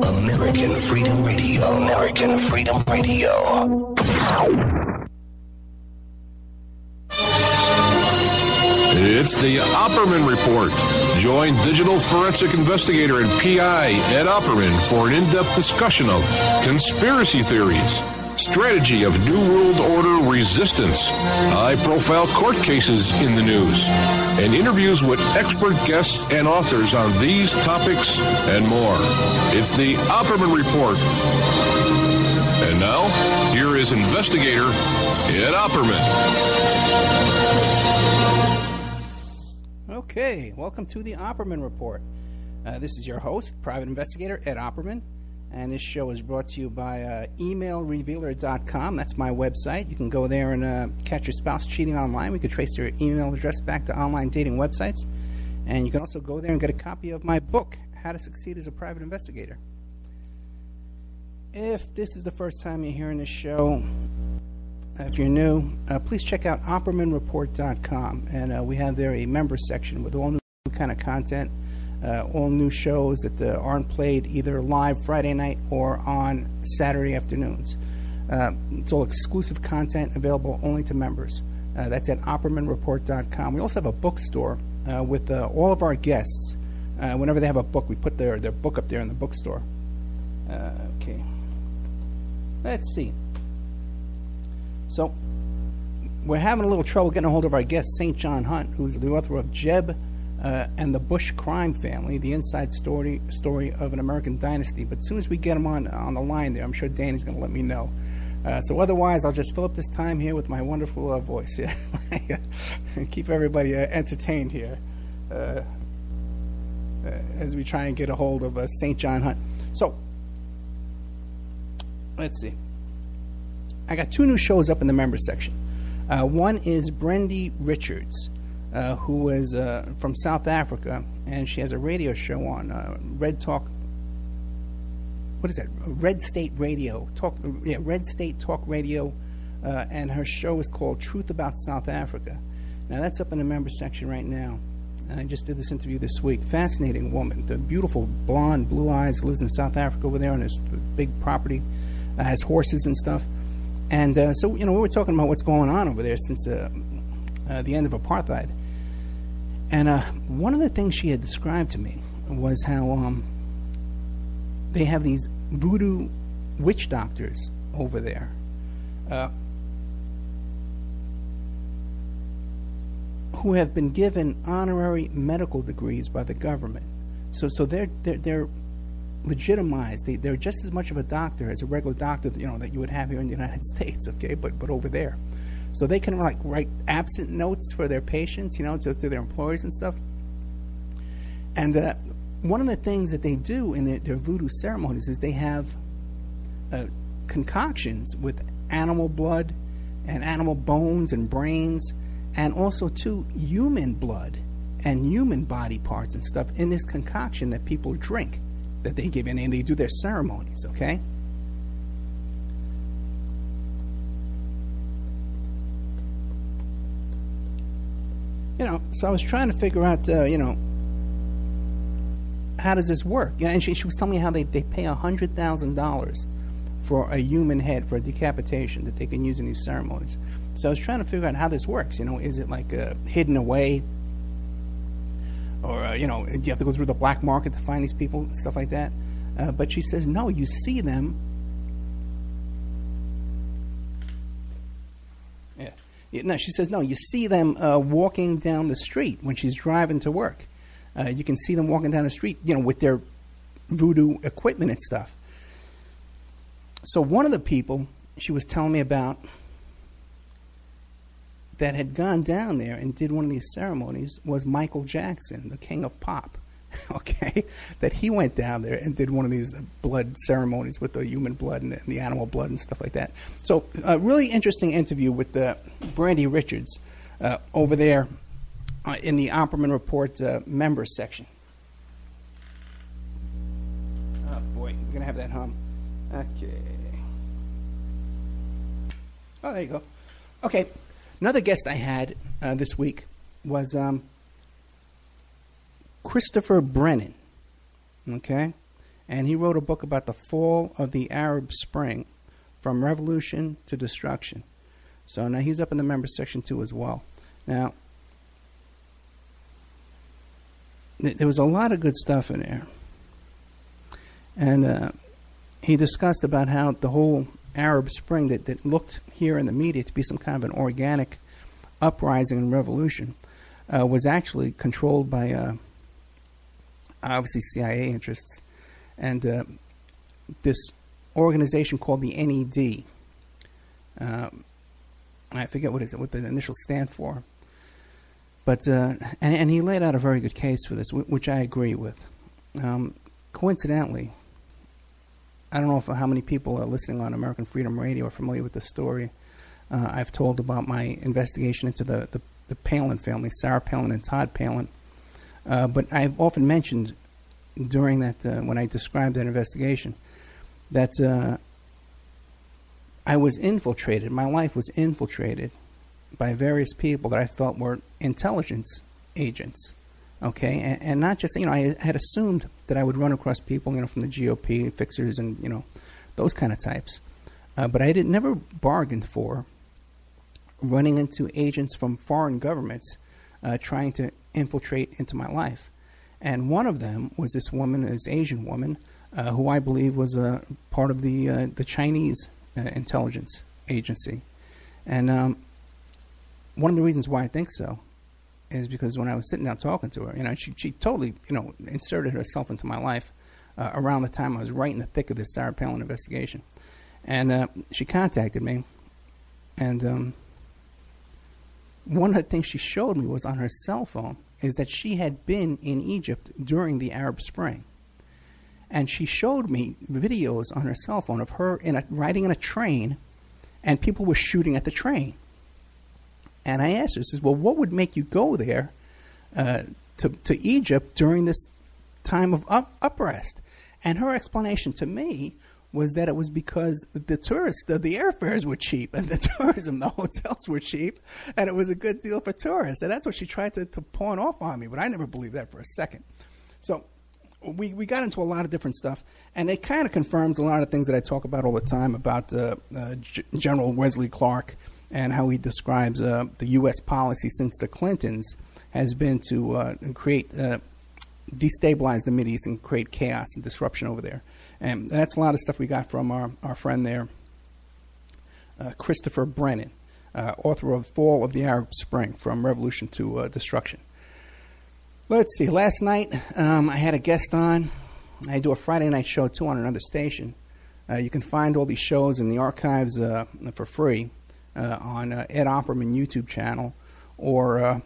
American Freedom Radio. American Freedom Radio. It's the Opperman Report. Join digital forensic investigator and PI Ed Opperman for an in-depth discussion of conspiracy theories, strategy of New World Order resistance, high-profile court cases in the news, and interviews with expert guests and authors on these topics and more. It's the Opperman Report. And now, here is investigator Ed Opperman. Okay, welcome to the Opperman Report. This is your host, private investigator Ed Opperman, and this show is brought to you by emailrevealer.com. That's my website. You can go there and catch your spouse cheating online. We can trace their email address back to online dating websites. And you can also go there and get a copy of my book, How to Succeed as a Private Investigator. If this is the first time you're hearing this show, if you're new, please check out OppermanReport.com, and we have there a members section with all new kind of content, all new shows that aren't played either live Friday night or on Saturday afternoons. It's all exclusive content available only to members. That's at OppermanReport.com. We also have a bookstore with all of our guests. Whenever they have a book, we put their book up there in the bookstore. Okay. Let's see. So, we're having a little trouble getting a hold of our guest, St. John Hunt, who's the author of Jeb and the Bush Crime Family, the inside story of an American dynasty. But as soon as we get him on the line there, I'm sure Danny's going to let me know. So otherwise, I'll just fill up this time here with my wonderful voice. Yeah? Keep everybody entertained here as we try and get a hold of St. John Hunt. So, let's see. I got two new shows up in the members section. One is Brendy Richards, who is from South Africa, and she has a radio show on Red Talk. What is that? Red State Radio. Red State Talk Radio, and her show is called Truth About South Africa. Now, that's up in the members section right now. I just did this interview this week. Fascinating woman. The beautiful blonde, blue eyes, lives in South Africa over there on this big property, has horses and stuff. And so, we were talking about what's going on over there since the end of apartheid. And one of the things she had described to me was how they have these voodoo witch doctors over there. Who have been given honorary medical degrees by the government. So they're legitimized. They're just as much of a doctor as a regular doctor, that you would have here in the United States, okay, but over there. So they can write absent notes for their patients, to their employers and stuff. And one of the things that they do in their voodoo ceremonies is they have concoctions with animal blood and animal bones and brains, and also too human blood and human body parts and stuff in this concoction that people drink, that they give in, and they do their ceremonies, okay? So I was trying to figure out, how does this work? And she was telling me how they pay $100,000 for a human head, for a decapitation that they can use in these ceremonies. So I was trying to figure out how this works. Is it like hidden away? Or, do you have to go through the black market to find these people and stuff like that? But she says, no, you see them. No, she says, no, you see them walking down the street when she's driving to work. You can see them walking down the street, with their voodoo equipment and stuff. So one of the people she was telling me about that had gone down there and did one of these ceremonies was Michael Jackson, the king of pop, okay? That he went down there and did one of these blood ceremonies with the human blood and the animal blood and stuff like that. So a really interesting interview with Brendy Richards over there in the Opperman Report members section. Oh, boy, we're going to have that hum. Okay. Oh, there you go. Okay. Another guest I had this week was Christopher Brennan, okay? And he wrote a book about the fall of the Arab Spring, from revolution to destruction. So now he's up in the members section too as well. Now, there was a lot of good stuff in there. And he discussed about how the whole Arab Spring that looked here in the media to be some kind of an organic uprising and revolution was actually controlled by obviously CIA interests. And this organization called the NED, I forget what the initials stand for, but and he laid out a very good case for this, which I agree with. Coincidentally, I don't know how many people are listening on American Freedom Radio are familiar with this story. I've told about my investigation into the Palin family, Sarah Palin and Todd Palin, but I've often mentioned during that when I described that investigation that I was infiltrated. My life was infiltrated by various people that I felt were intelligence agents. Okay, and not just, I had assumed that I would run across people, from the GOP, fixers, and, those kind of types. But I never bargained for running into agents from foreign governments trying to infiltrate into my life. And one of them was this woman, this Asian woman, who I believe was a part of the Chinese intelligence agency. And one of the reasons why I think so is because when I was sitting down talking to her, she totally, inserted herself into my life around the time I was right in the thick of this Sarah Palin investigation. And she contacted me, and one of the things she showed me was on her cell phone is that she had been in Egypt during the Arab Spring. And she showed me videos on her cell phone of her riding in a train, and people were shooting at the train. And I asked her, I says, well, what would make you go there to Egypt during this time of unrest? And her explanation to me was that it was because the tourists, the airfares were cheap, and the tourism, the hotels were cheap, and it was a good deal for tourists. And that's what she tried to pawn off on me, but I never believed that for a second. So we got into a lot of different stuff, and it kind of confirms a lot of things that I talk about all the time about General Wesley Clark, and how he describes the U.S. policy since the Clintons has been to destabilize the Mideast and create chaos and disruption over there. And that's a lot of stuff we got from our friend there, Christopher Brennan, author of Fall of the Arab Spring, From Revolution to Destruction. Let's see. Last night I had a guest on. I do a Friday night show, too, on another station. You can find all these shows in the archives for free. On Ed Opperman YouTube channel, or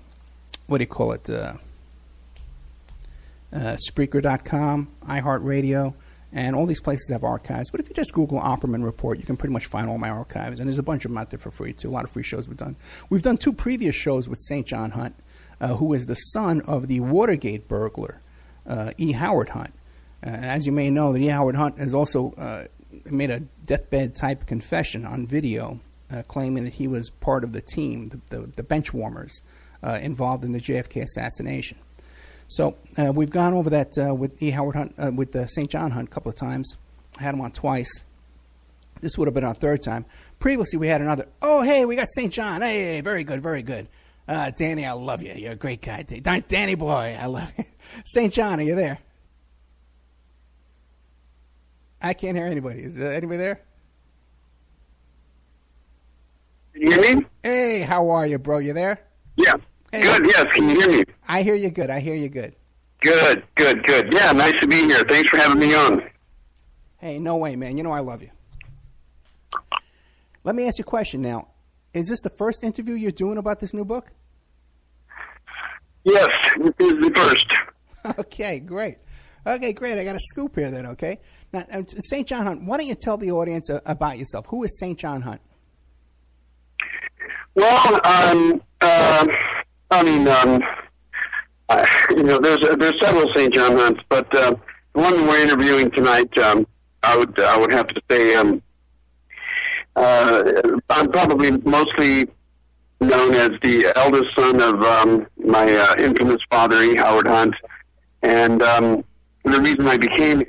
Spreaker.com, iHeartRadio, and all these places have archives. But if you just Google Opperman Report, you can pretty much find all my archives, and there's a bunch of them out there for free too. A lot of free shows we've done. We've done 2 previous shows with St. John Hunt, who is the son of the Watergate burglar, E. Howard Hunt. And as you may know, E. Howard Hunt has also made a deathbed-type confession on video, claiming that he was part of the team, the bench warmers, involved in the JFK assassination. So we've gone over that with E. Howard Hunt, with St. John Hunt a couple of times. I had him on twice. This would have been our 3rd time. Previously, we had another. Oh, hey, we got St. John. Hey, very good, very good. Danny, I love you. You're a great guy. Danny boy, I love you. St. John, are you there? I can't hear anybody. Is anybody there? Can you hear me? Hey, how are you, bro? You there? Yeah. Hey. Good, yes. Can you hear me? I hear you good. I hear you good. Good. Yeah, nice to be here. Thanks for having me on. Hey, no way, man. You know I love you. Let me ask you a question now. Is this the first interview you're doing about this new book? Yes, this is the first. Okay, great. I got a scoop here then, okay? Now, St. John Hunt, why don't you tell the audience about yourself? Who is St. John Hunt? Well, there's several St. John Hunts, but the one we're interviewing tonight, I would have to say, I'm probably mostly known as the eldest son of my infamous father, E. Howard Hunt, and the reason I became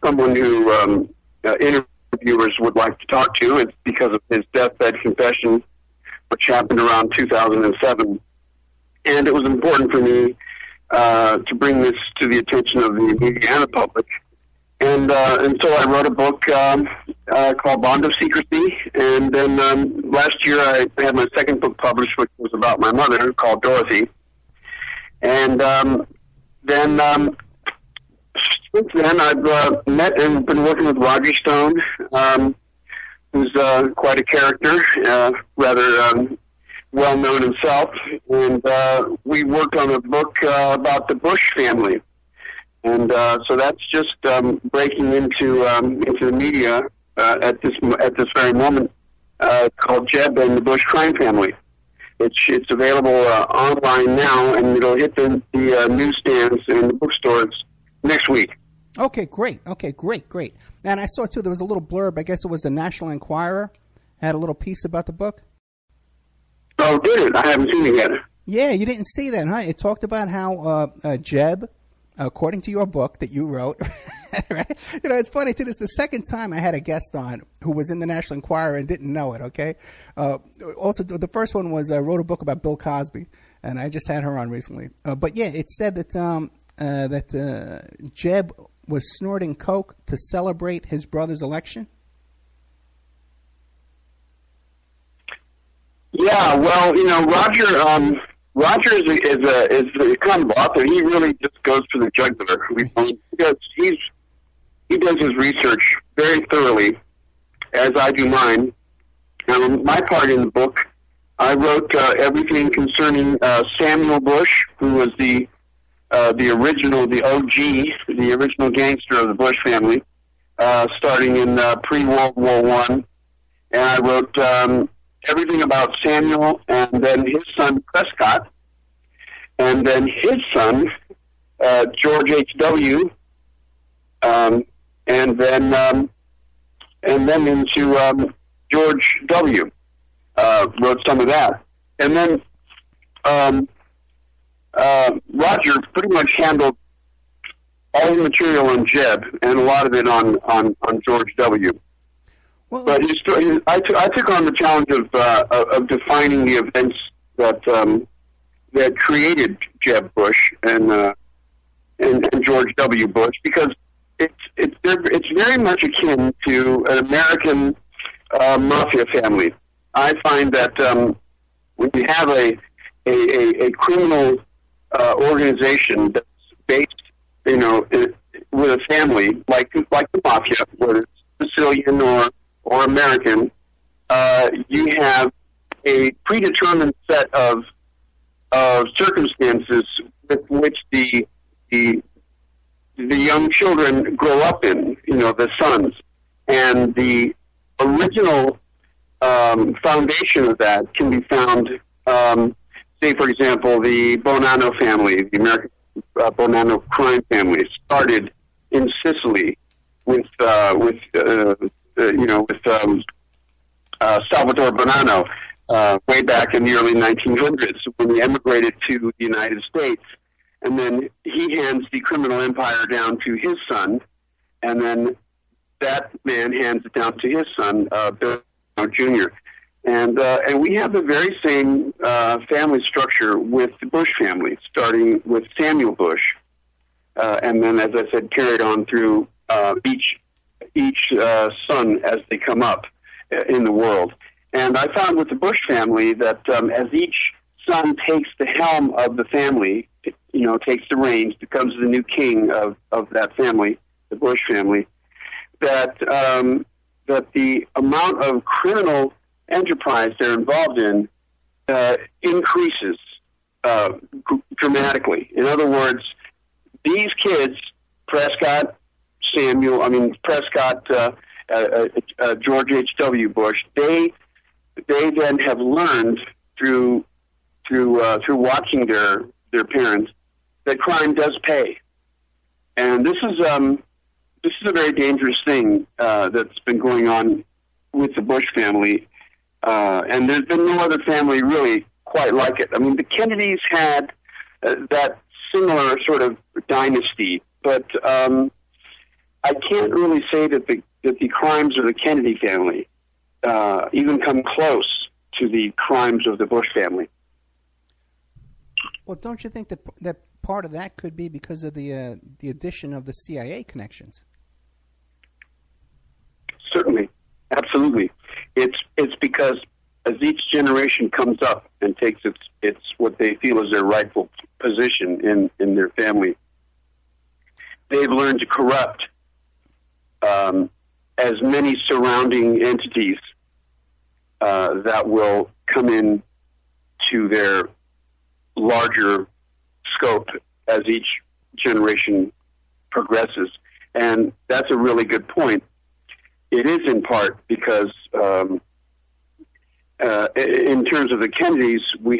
someone who interviewers would like to talk to. It's because of his deathbed confession, which happened around 2007. And it was important for me to bring this to the attention of the media and the public. And so I wrote a book called Bond of Secrecy. And then last year I had my second book published, which was about my mother, called Dorothy. And then since then I've met and been working with Roger Stone, who's quite a character, rather well-known himself. And we worked on a book about the Bush family. And so that's just breaking into the media at this very moment, called Jeb and the Bush Crime Family. It's available online now, and it'll hit the newsstands and the bookstores next week. Okay, great. And I saw, too, there was a little blurb. I guess it was the National Enquirer had a little piece about the book. Oh, did it? I haven't seen it yet. Yeah, you didn't see that, huh? It talked about how Jeb, according to your book that you wrote, right? You know, it's funny, too. This is the second time I had a guest on who was in the National Enquirer and didn't know it, okay? Also, the first one was I wrote a book about Bill Cosby, and I just had her on recently. But, yeah, it said that Jeb was snorting coke to celebrate his brother's election. Yeah, well, you know, Roger is a kind of author. He really just goes for the jugular. He does his research very thoroughly, as I do mine. My part in the book, I wrote everything concerning Samuel Bush, who was the original, the OG, the original gangster of the Bush family, starting in pre-World War I. And I wrote everything about Samuel, and then his son Prescott, and then his son George H.W., and then into George W. Wrote some of that, and then Roger pretty much handled all the material on Jeb and a lot of it on George W. Well, but I took on the challenge of defining the events that created Jeb Bush and George W. Bush, because it's very much akin to an American mafia family. I find that when you have a criminal organization that's based, you know, with a family like the mafia, whether it's Sicilian or American, you have a predetermined set of circumstances with which the young children grow up in, you know, the sons. And the original foundation of that can be found, say, for example, the Bonanno family, the American Bonanno crime family, started in Sicily with Salvatore Bonanno way back in the early 1900s when he emigrated to the United States. And then he hands the criminal empire down to his son, and then that man hands it down to his son, Bill Jr. And we have the very same family structure with the Bush family, starting with Samuel Bush, and then, as I said, carried on through each son as they come up in the world. And I found with the Bush family that as each son takes the helm of the family, you know, takes the reins, becomes the new king of that family, the Bush family, that the amount of criminal enterprise they're involved in increases dramatically. In other words, these kids, Prescott, George H.W. Bush, they then have learned through watching their parents that crime does pay, and this is a very dangerous thing that's been going on with the Bush family, and there's been no other family really quite like it. I mean, the Kennedys had that similar sort of dynasty, but I can't really say that the crimes of the Kennedy family even come close to the crimes of the Bush family. Well, don't you think that part of that could be because of the addition of the CIA connections? Certainly, absolutely. It's because as each generation comes up and takes its what they feel is their rightful position in their family, they've learned to corrupt as many surrounding entities that will come in to their larger scope as each generation progresses. And that's a really good point. It is in part because in terms of the Kennedys, we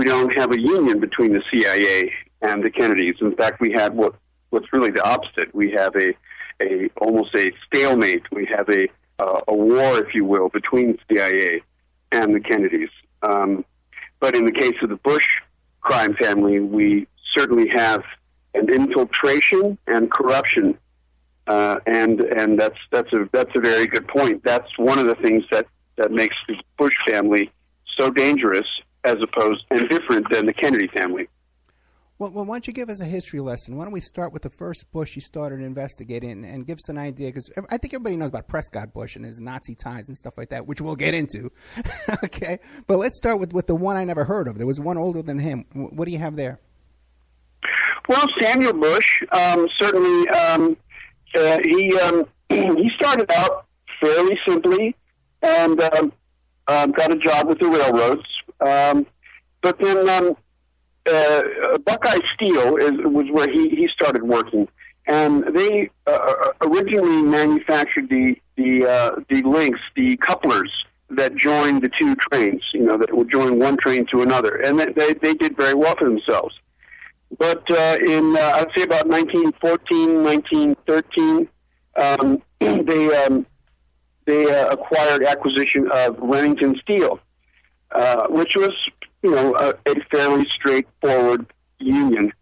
don't have a union between the CIA and the Kennedys. In fact, we have what's really the opposite. We have almost a stalemate. We have a war, if you will, between CIA and the Kennedys. But in the case of the Bush crime family, we certainly have an infiltration and corruption, and that's a very good point. That's one of the things that makes the Bush family so dangerous as opposed and different than the Kennedy family. Well, why don't you give us a history lesson? Why don't we start with the first Bush you started investigating and give us an idea? Because I think everybody knows about Prescott Bush and his Nazi ties and stuff like that, which we'll get into. Okay, but let's start with the one I never heard of. There was one older than him. What do you have there? Well, Samuel Bush, certainly, he started out fairly simply and got a job with the railroads. But then Buckeye Steel was where he started working, and they originally manufactured the links, the couplers that joined the two trains. That would join one train to another, and they did very well for themselves. But in I'd say about 1914, 1913, they acquired acquisition of Remington Steel, which was a fairly straightforward union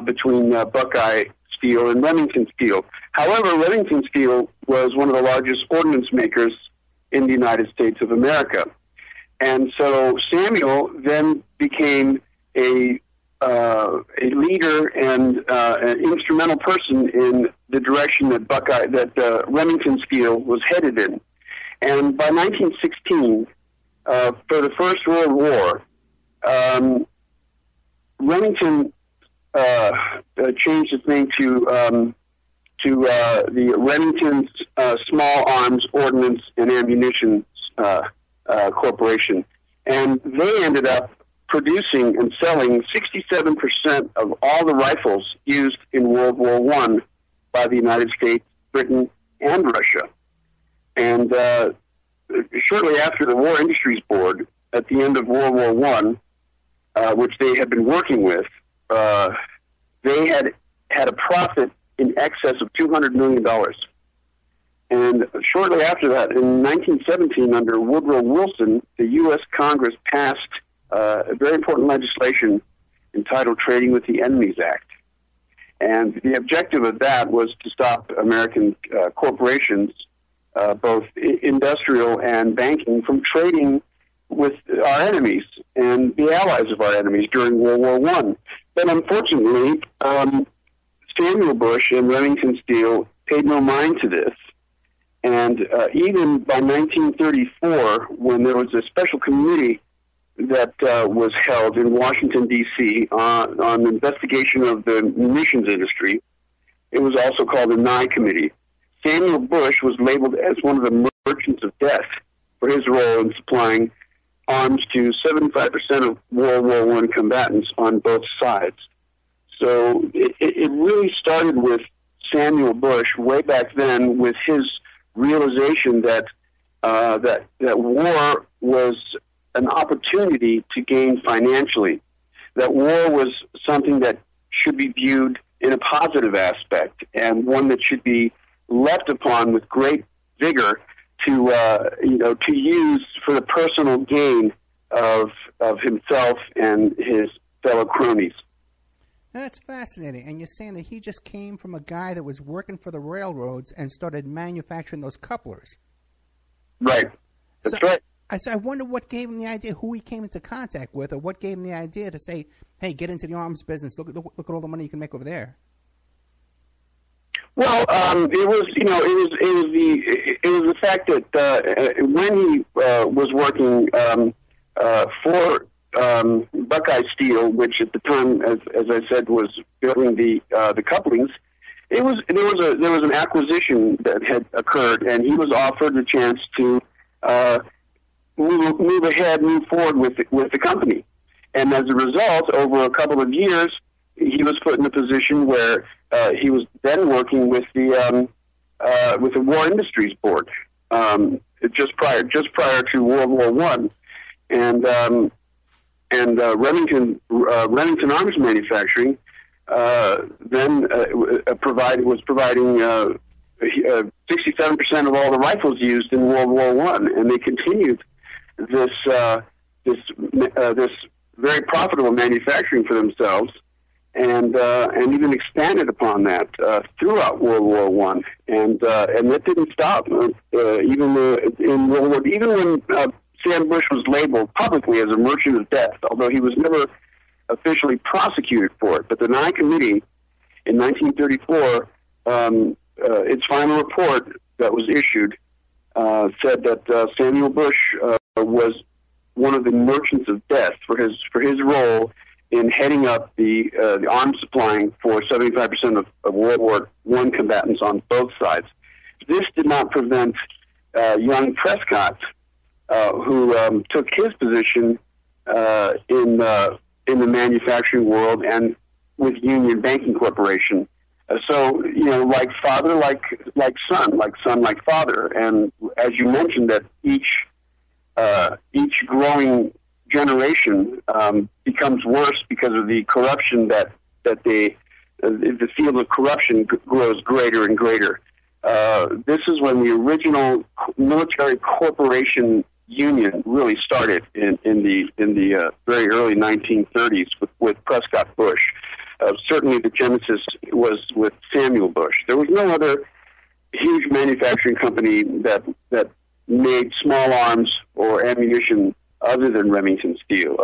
between Buckeye Steel and Remington Steel. However, Remington Steel was one of the largest ordnance makers in the United States of America. And so Samuel then became a leader and an instrumental person in the direction that Remington Steel was headed in. And by 1916, for the First World War, Remington changed its name to the Remington Small Arms Ordnance and Ammunition Corporation, and they ended up producing and selling 67% of all the rifles used in World War I by the United States, Britain, and Russia. And shortly after the War Industries Board, at the end of World War I, which they had been working with, they had a profit in excess of $200 million. And shortly after that, in 1917, under Woodrow Wilson, the U.S. Congress passed a very important legislation entitled Trading with the Enemies Act. And the objective of that was to stop American corporations, both industrial and banking, from trading with our enemies and the allies of our enemies during World War I. But unfortunately, Samuel Bush and Remington Steel paid no mind to this. And even by 1934, when there was a special committee that was held in Washington, D.C. on investigation of the munitions industry, it was also called the Nye Committee. Samuel Bush was labeled as one of the merchants of death for his role in supplying arms to 75% of World War I combatants on both sides. So it really started with Samuel Bush way back then, with his realization that war was an opportunity to gain financially, that war was something that should be viewed in a positive aspect, and one that should be leapt upon with great vigor to use for the personal gain of himself and his fellow cronies. That's fascinating. And you're saying that he just came from a guy that was working for the railroads and started manufacturing those couplers. Right. That's right. I wonder what gave him the idea, who he came into contact with, or what gave him the idea to say, hey, get into the arms business. Look at all the money you can make over there. Well, it was the fact that when he was working for Buckeye Steel, which at the time, as I said, was building the couplings, there was an acquisition that had occurred, and he was offered the chance to move forward with the company. And as a result, over a couple of years, he was put in a position where he was then working with the War Industries Board just prior to World War I, and Remington Arms Manufacturing then was providing 67% of all the rifles used in World War I, and they continued this very profitable manufacturing for themselves, and even expanded upon that throughout World War I, and that didn't stop even in World War. Even when Sam Bush was labeled publicly as a merchant of death, although he was never officially prosecuted for it, but the Nye Committee in 1934, its final report that was issued said that Samuel Bush was one of the merchants of death for his role in heading up the arms supplying for 75% of World War I combatants on both sides. This did not prevent young Prescott, who took his position in the manufacturing world and with Union Banking Corporation. So, like father, like son, like father. And as you mentioned, that each growing generation becomes worse because of the corruption that the field of corruption grows greater and greater. This is when the original military corporation union really started in the very early 1930s with Prescott Bush. Certainly the genesis was with Samuel Bush. There was no other huge manufacturing company that made small arms or ammunition other than Remington Steel.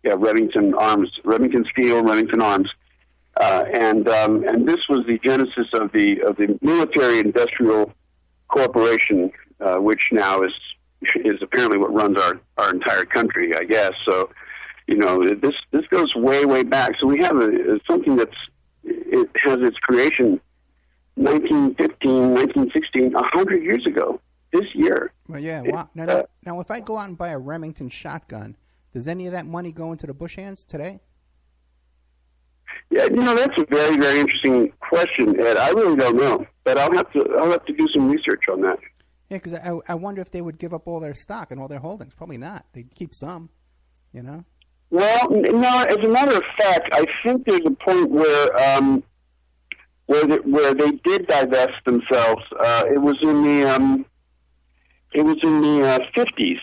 Remington Steel, Remington Arms. And this was the genesis of the military industrial corporation, which now is apparently what runs our entire country, I guess. So, this goes way back. So we have something it has its creation 1915, 1916, 100 years ago. This year. Well, yeah. Wow. Now, if I go out and buy a Remington shotgun, does any of that money go into the Bush hands today? Yeah, that's a very, very interesting question, Ed. I really don't know, but I'll have to do some research on that. Yeah, because I wonder if they would give up all their stock and all their holdings. Probably not. They'd keep some. Well, no. As a matter of fact, I think there's a point where they did divest themselves. It was in the 50s,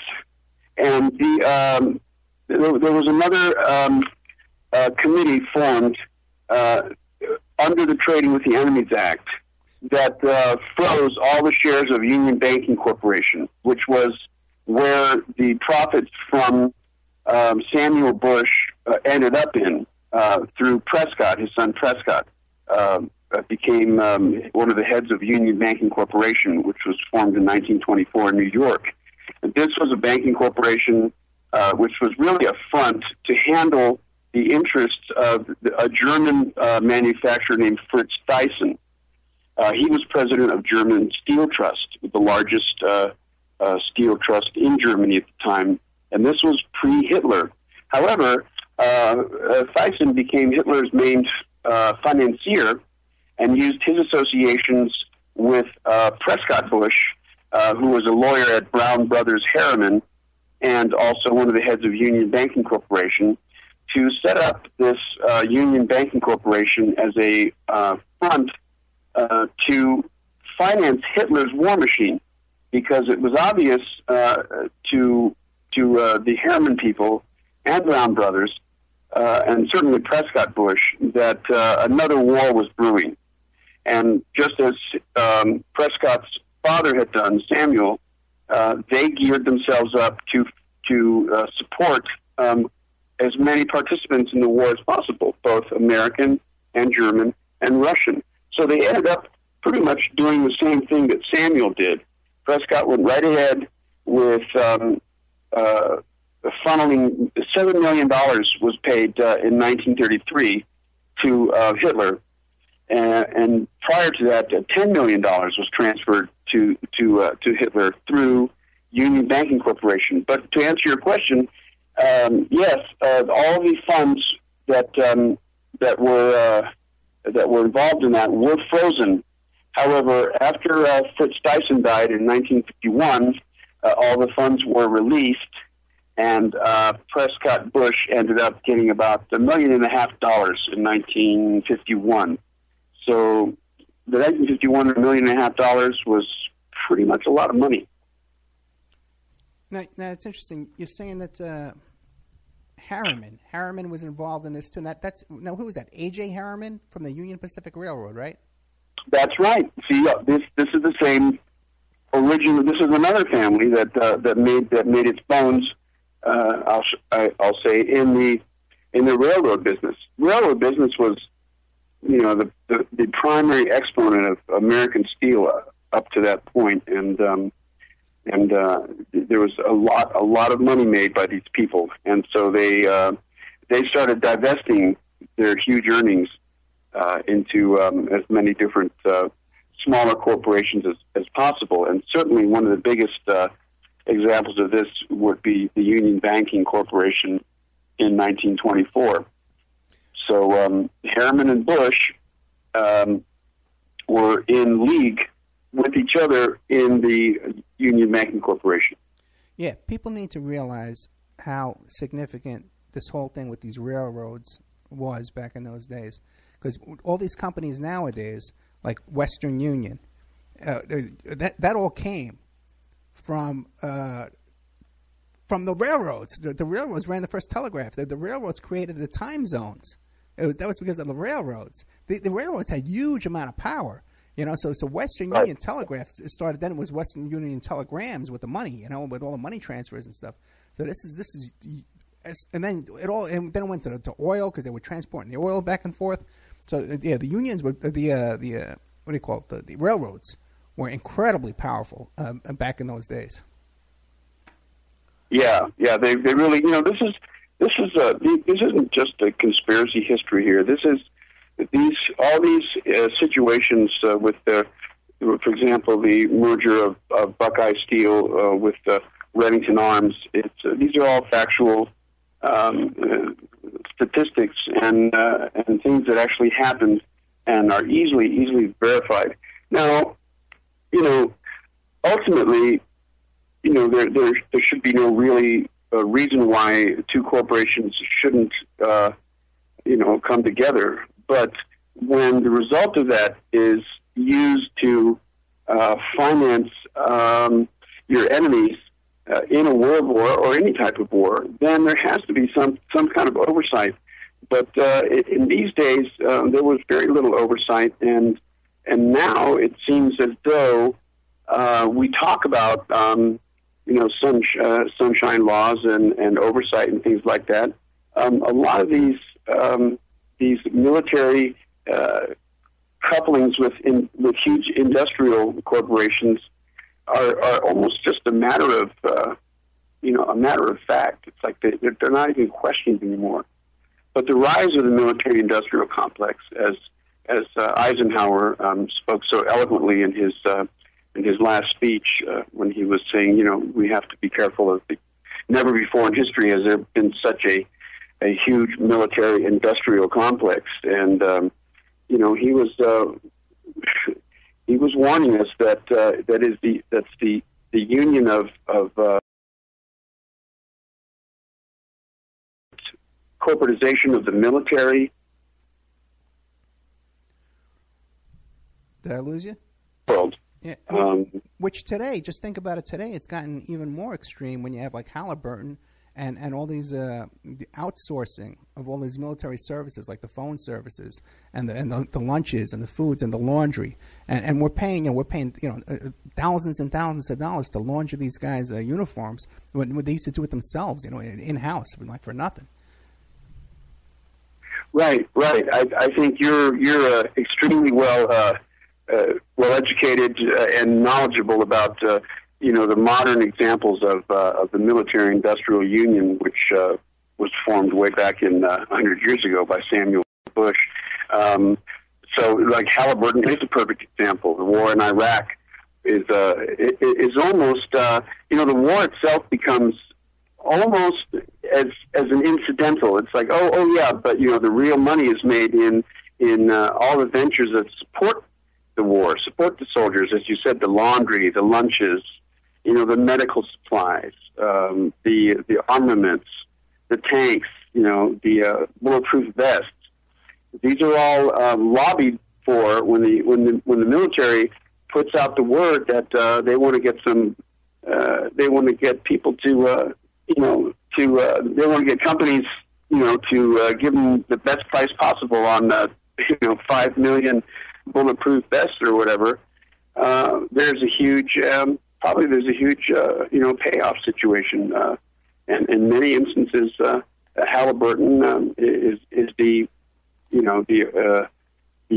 and there was another committee formed under the Trading with the Enemies Act that froze all the shares of Union Banking Corporation, which was where the profits from Samuel Bush ended up in through Prescott. His son Prescott became one of the heads of Union Banking Corporation, which was formed in 1924 in New York. And this was a banking corporation which was really a front to handle the interests of a German manufacturer named Fritz Thyssen. He was president of German Steel Trust, the largest steel trust in Germany at the time, and this was pre-Hitler. However, Thyssen became Hitler's main financier and used his associations with Prescott Bush, who was a lawyer at Brown Brothers Harriman and also one of the heads of Union Banking Corporation, to set up this Union Banking Corporation as a front to finance Hitler's war machine, because it was obvious to the Harriman people and Brown Brothers and certainly Prescott Bush, that another war was brewing. And just as Prescott's father had done, Samuel, they geared themselves up to support as many participants in the war as possible, both American and German and Russian. So they ended up pretty much doing the same thing that Samuel did. Prescott went right ahead with funneling $7 million was paid in 1933 to Hitler, and prior to that, $10 million was transferred to Hitler through Union Banking Corporation. But to answer your question, yes, all the funds that were involved in that were frozen. However, after Fritz Dyson died in 1951, all the funds were released, and Prescott Bush ended up getting about $1.5 million in 1951. So the 1951 $1.5 million was pretty much a lot of money. Now it's interesting. You're saying that Harriman was involved in this too. And who was that? A.J. Harriman from the Union Pacific Railroad, right? That's right. See, this is the same original. This is another family that made its bones. I'll say in the railroad business. Railroad business was, the primary exponent of American steel up to that point, and there was a lot of money made by these people, and so they started divesting their huge earnings into as many different smaller corporations as possible. And certainly one of the biggest examples of this would be the Union Banking Corporation in 1924. So Harriman and Bush were in league with each other in the Union Banking Corporation. Yeah, people need to realize how significant this whole thing with these railroads was back in those days. Because all these companies nowadays, like Western Union, that all came from the railroads. The railroads ran the first telegraph. The railroads created the time zones. That was because of the railroads. The railroads had huge amount of power. So Western Union Telegraph started. Then it was Western Union Telegrams with the money, with all the money transfers and stuff. So this is, and then it went to oil because they were transporting the oil back and forth. So the unions were the railroads were incredibly powerful back in those days. Yeah, they really, this isn't just a conspiracy history here. This is all these situations with for example, the merger of Buckeye Steel with Reddington Arms. These are all factual statistics and things that actually happened and are easily verified. Now, ultimately, there should be no really reason why two corporations shouldn't come together. But when the result of that is used to finance your enemies in a world war or any type of war, then there has to be some kind of oversight. But in these days, there was very little oversight, and now it seems as though we talk about sunshine laws and oversight and things like that. A lot of these military couplings with huge industrial corporations are almost just a matter of fact. It's like they're not even questioned anymore. But the rise of the military-industrial complex, as Eisenhower spoke so eloquently in his last speech when he was saying, we have to be careful of never before in history has there been such a huge military-industrial complex, and he was warning us that that's the union of corporatization of the military. Did I lose you? World. Yeah, which today, just think about it today, it's gotten even more extreme when you have like Halliburton and all these the outsourcing of all these military services, like the phone services and the lunches and the foods and the laundry, and we're paying thousands and thousands of dollars to launder these guys' uniforms when they used to do it themselves, in house, for nothing. Right. I think you're extremely well educated and knowledgeable about the modern examples of the military-industrial union, which was formed way back in 100 years ago by Samuel Bush. So, like Halliburton is a perfect example. The war in Iraq is almost the war itself becomes almost as an incidental. It's like, oh yeah, but the real money is made in all the ventures that support the war, support the soldiers, as you said, the laundry, the lunches, the medical supplies, the armaments, the tanks, the bulletproof vests. These are all lobbied for when the military puts out the word that they want to get they want to get people to they want to get companies to give them the best price possible on 5 million bulletproof vests or whatever. There's a huge payoff situation, and in many instances, Halliburton is the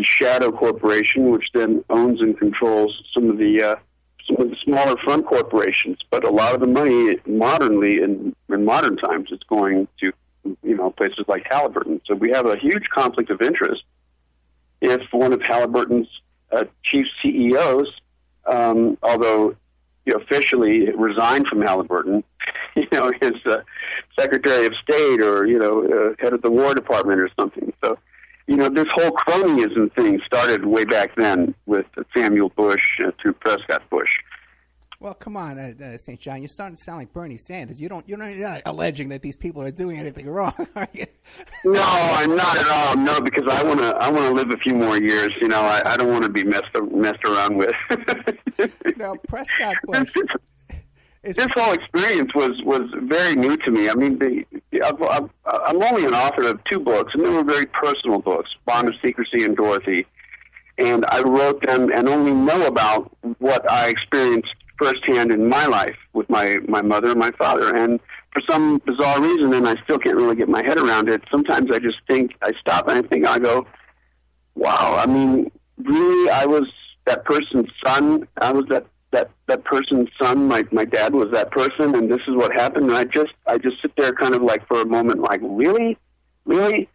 shadow corporation, which then owns and controls some of the smaller front corporations. But a lot of the money, modernly in modern times, is going to places like Halliburton. So we have a huge conflict of interest if one of Halliburton's chief CEOs, although officially resigned from Halliburton, his Secretary of State or head of the War Department or something. So this whole cronyism thing started way back then with Samuel Bush through Prescott Bush. Well, come on, St. John. You're starting to sound like Bernie Sanders. You're not alleging that these people are doing anything wrong, are you? No, I'm not at all. No, because I want to live a few more years. I don't want to be messed around with. No, Prescott Bush. This whole experience was very new to me. I mean, I'm only an author of 2 books, and they were very personal books, Bond of Secrecy and Dorothy. And I wrote them and only know about what I experienced firsthand in my life with my mother and my father. And for some bizarre reason, and I still can't really get my head around it, sometimes I just think, I stop and I go, wow, I mean, really, I was that person's son. I was that person's son. My dad was that person, and this is what happened. And I just sit there kind of like for a moment, like, really? Why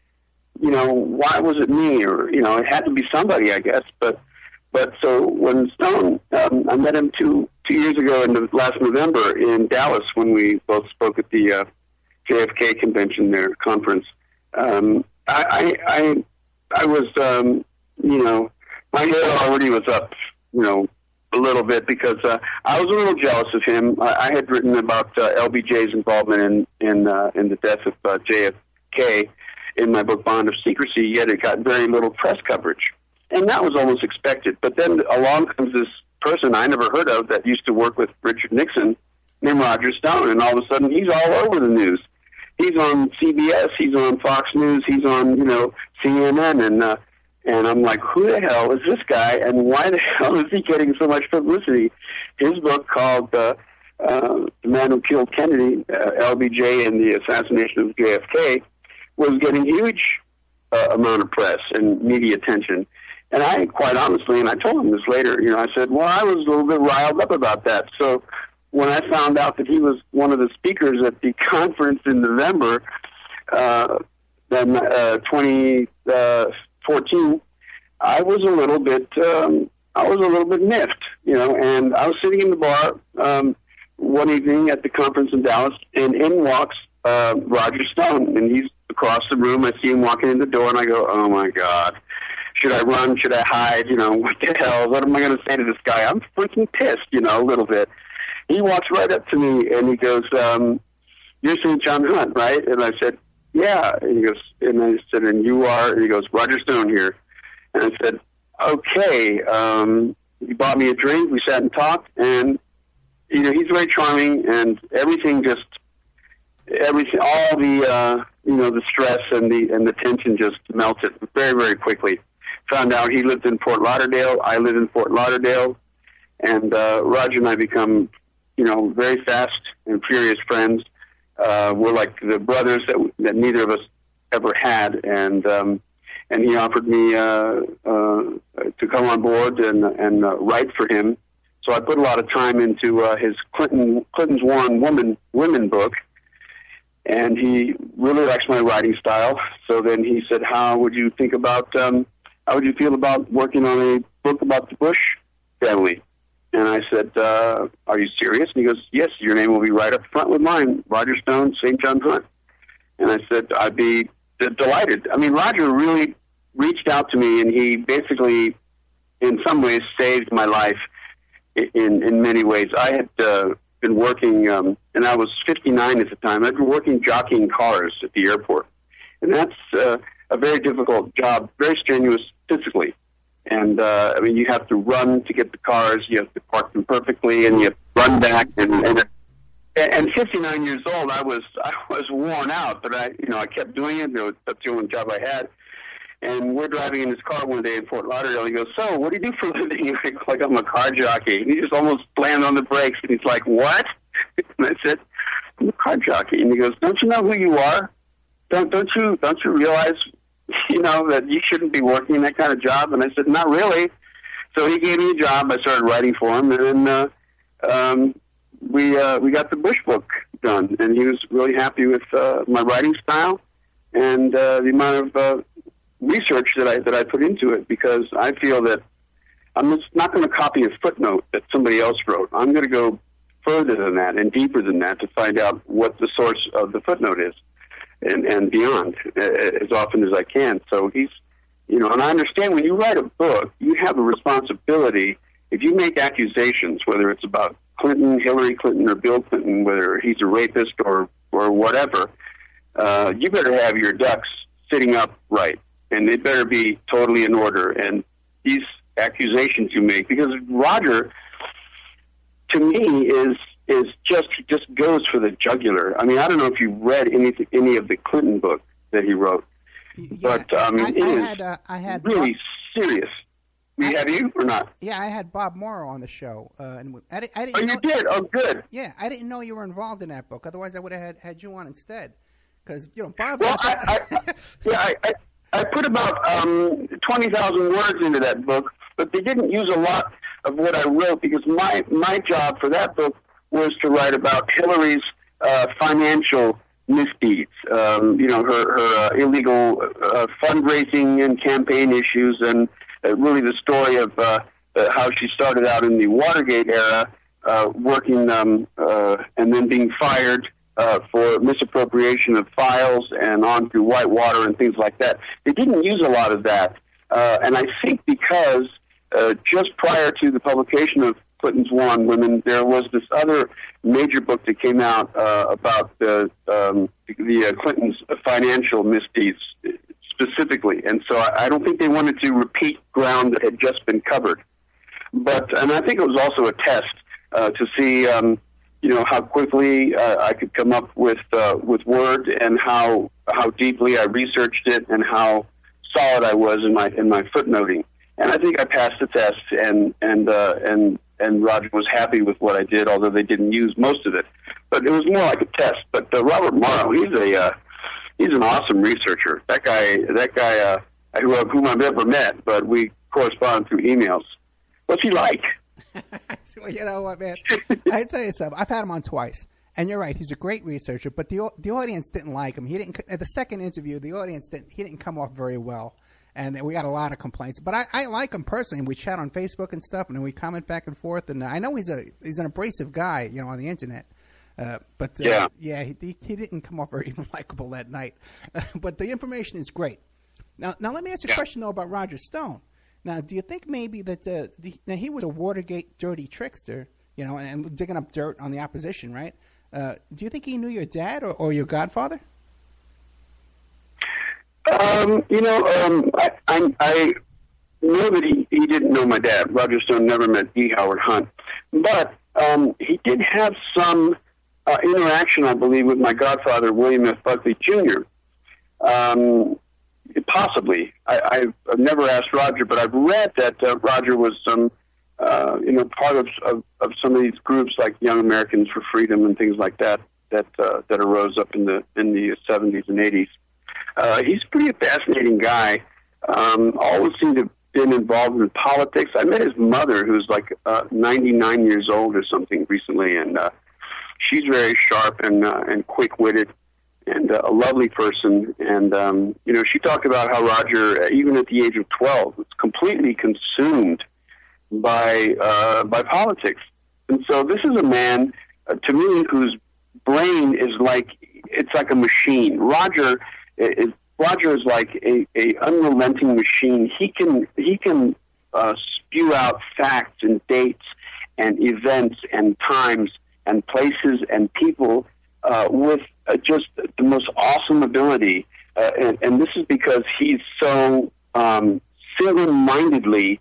was it me? Or, it had to be somebody, I guess. But so when Stone, I met him two years ago in the last November in Dallas when we both spoke at the JFK convention, their conference. I was, my hair already was up, a little bit because I was a little jealous of him. I had written about LBJ's involvement in the death of JFK in my book Bond of Secrecy, yet it got very little press coverage. And that was almost expected. But then along comes this person I never heard of that used to work with Richard Nixon named Roger Stone, and all of a sudden he's all over the news. He's on CBS, he's on Fox News, he's on, CNN, and I'm like, who the hell is this guy, and why the hell is he getting so much publicity? His book called The Man Who Killed Kennedy, LBJ and the Assassination of JFK, was getting huge amount of press and media attention. And I, quite honestly, and I told him this later, I said, well, I was a little bit riled up about that. So when I found out that he was one of the speakers at the conference in November, 2014, I was a little bit miffed, and I was sitting in the bar one evening at the conference in Dallas, and in walks Roger Stone, and he's across the room. I see him walking in the door, and I go, oh my God. Should I run? Should I hide? What the hell? What am I going to say to this guy? I'm freaking pissed, a little bit. He walks right up to me, and he goes, you're St. John Hunt, right? And I said, yeah. And he goes, and I said, and you are? And he goes, Roger Stone here. And I said, okay. He bought me a drink. We sat and talked, and, he's very charming, and everything just all the the stress and the tension just melted very, very quickly. Found out he lived in Fort Lauderdale. I live in Fort Lauderdale, and Roger and I become very fast and furious friends. We're like the brothers that neither of us ever had, and he offered me to come on board and write for him. So I put a lot of time into his Clinton's War on Women book, and he really likes my writing style. So then he said, how would you feel about working on a book about the Bush family? And I said, are you serious? And he goes, yes, your name will be right up front with mine, Roger Stone, St. John Hunt. And I said, I'd be delighted. I mean, Roger really reached out to me, and he basically, in some ways, saved my life in many ways. I had been working, and I was 59 at the time. I'd been working jockeying cars at the airport. And that's a very difficult job, very strenuous physically. And, I mean, you have to run to get the cars, you have to park them perfectly, and you have to run back. And 59 years old, I was worn out, but I kept doing it. That's the only job I had. And we're driving in his car one day in Fort Lauderdale. He goes, so what do you do for a living? Like, I'm a car jockey. And he just almost slammed on the brakes, and he's like, what? And I said, I'm a car jockey. And he goes, don't you know who you are? Don't you realize, that you shouldn't be working that kind of job? And I said, not really. So he gave me a job. I started writing for him, and then we got the Bush book done. And he was really happy with my writing style and the amount of research that I put into it, because I feel that I'm just not going to copy a footnote that somebody else wrote. I'm going to go further than that and deeper than that to find out what the source of the footnote is and beyond as often as I can. So he's, and I understand when you write a book, you have a responsibility. If you make accusations, whether it's about Clinton, Hillary Clinton, or Bill Clinton, whether he's a rapist or whatever, you better have your ducks sitting up right. And they better be totally in order. And these accusations you make, because Roger, to me, is just goes for the jugular. I mean, I don't know if you read any of the Clinton book that he wrote, but I had really Bob, serious. Have you or not? Yeah, I had Bob Morrow on the show, and I didn't. Oh, you did? Oh, good. Yeah, I didn't know you were involved in that book. Otherwise, I would have had you on instead. Because Bob. Well, I put about 20,000 words into that book, but they didn't use a lot of what I wrote, because my job for that book was to write about Hillary's financial misdeeds, her illegal fundraising and campaign issues, and really the story of how she started out in the Watergate era, working and then being fired for misappropriation of files and on through Whitewater and things like that. They didn't use a lot of that. And I think because just prior to the publication of Clinton's War on Women, there was this other major book that came out about the Clintons' financial misdeeds specifically. And so I don't think they wanted to repeat ground that had just been covered. And I think it was also a test to see how quickly I could come up with word, and how deeply I researched it, and how solid I was in my footnoting. And I think I passed the test, and Roger was happy with what I did, although they didn't use most of it. But it was more like a test. But Robert Morrow, he's an awesome researcher. That guy whom I've never met, but we correspond through emails. What's he like? Well, you know what, man? I tell you something. I've had him on twice, and you're right. He's a great researcher, but the audience didn't like him. He didn't. At the second interview, the audience didn't come off very well, and we got a lot of complaints. But I like him personally. We chat on Facebook and stuff, and then we comment back and forth. And I know he's an abrasive guy, on the internet. He didn't come off very likable that night. But the information is great. Now let me ask you a question though about Roger Stone. Now, do you think maybe that now he was a Watergate dirty trickster, and digging up dirt on the opposition, right? Do you think he knew your dad or your godfather? I know that he didn't know my dad. Roger Stone never met E. Howard Hunt, but he did have some interaction, I believe, with my godfather, William F. Buckley Jr. Possibly. I've never asked Roger, but I've read that Roger was part of some of these groups like Young Americans for Freedom and things like that arose up in the 70s and 80s. He's a pretty fascinating guy. Always seemed to have been involved in politics. I met his mother, who's like 99 years old or something recently, and she's very sharp and quick-witted and a lovely person. And, she talked about how Roger, even at the age of 12, was completely consumed by politics. And so this is a man, to me, whose brain is like a machine. Roger is like a unrelenting machine. He can spew out facts and dates and events and times and places and people with just the most awesome ability. And this is because he's so single-mindedly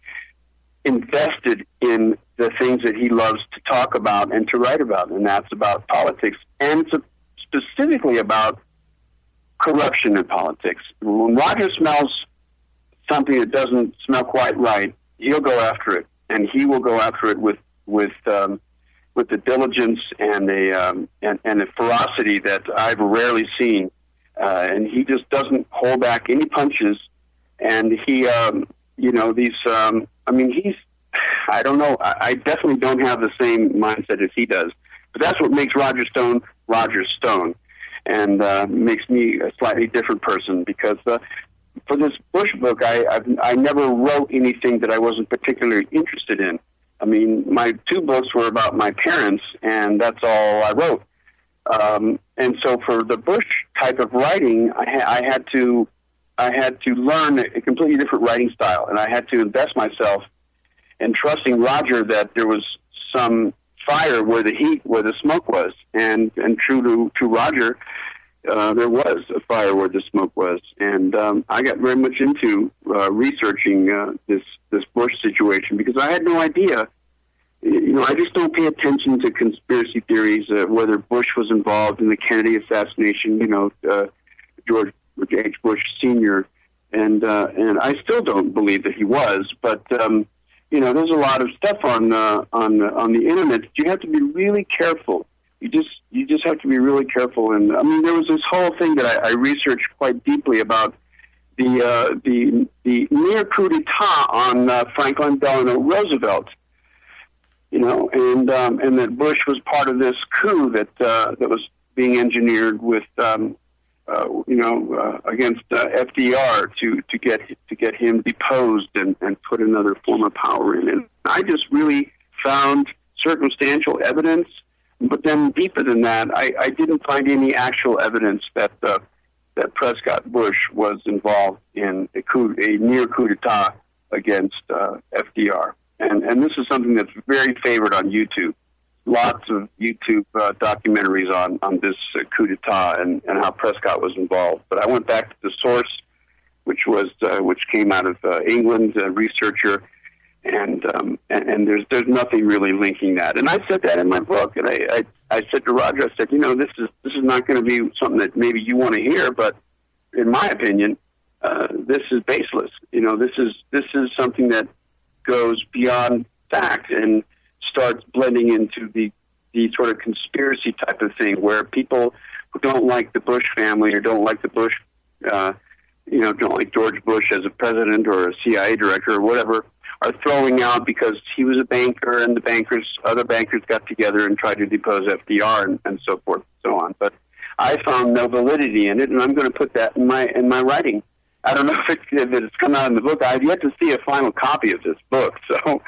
invested in the things that he loves to talk about and to write about, and that's about politics, and specifically about corruption in politics. When Roger smells something that doesn't smell quite right, he'll go after it, and he will go after it with the diligence and the ferocity that I've rarely seen, and he just doesn't hold back any punches. And he, I don't know. I definitely don't have the same mindset as he does, but that's what makes Roger Stone Roger Stone, and makes me a slightly different person. Because for this Bush book, I never wrote anything that I wasn't particularly interested in. I mean, my two books were about my parents, and that's all I wrote. And so for the Bush type of writing, I had to learn a completely different writing style, and I had to invest myself in trusting Roger that there was some fire where the smoke was, and true to Roger, there was a fire where the smoke was, and I got very much into researching this Bush situation because I had no idea. I just don't pay attention to conspiracy theories, whether Bush was involved in the Kennedy assassination. George H. Bush Sr. and I still don't believe that he was, but there's a lot of stuff on the internet that you have to be really careful. You just have to be really careful. And I mean, there was this whole thing that I researched quite deeply about the near coup d'état on Franklin Delano Roosevelt. And that Bush was part of this coup that was being engineered with against FDR to get him deposed and put another form of power in. And I just really found circumstantial evidence, but then deeper than that, I didn't find any actual evidence that Prescott Bush was involved in a near coup d'état against FDR. And this is something that's very favored on YouTube. Lots of YouTube documentaries on this coup d'état and how Prescott was involved. But I went back to the source, which came out of England, a researcher, and there's nothing really linking that. And I said that in my book, and I said to Roger, I said, this is not going to be something that maybe you want to hear, but in my opinion, this is baseless. This is something that goes beyond fact and starts blending into the sort of conspiracy type of thing where people who don't like the Bush family or don't like the Bush, don't like George Bush as a president or a CIA director or whatever, are throwing out because he was a banker and other bankers got together and tried to depose FDR and so forth and so on. But I found no validity in it, and I'm going to put that in my writing. I don't know if it's come out in the book. I've yet to see a final copy of this book, so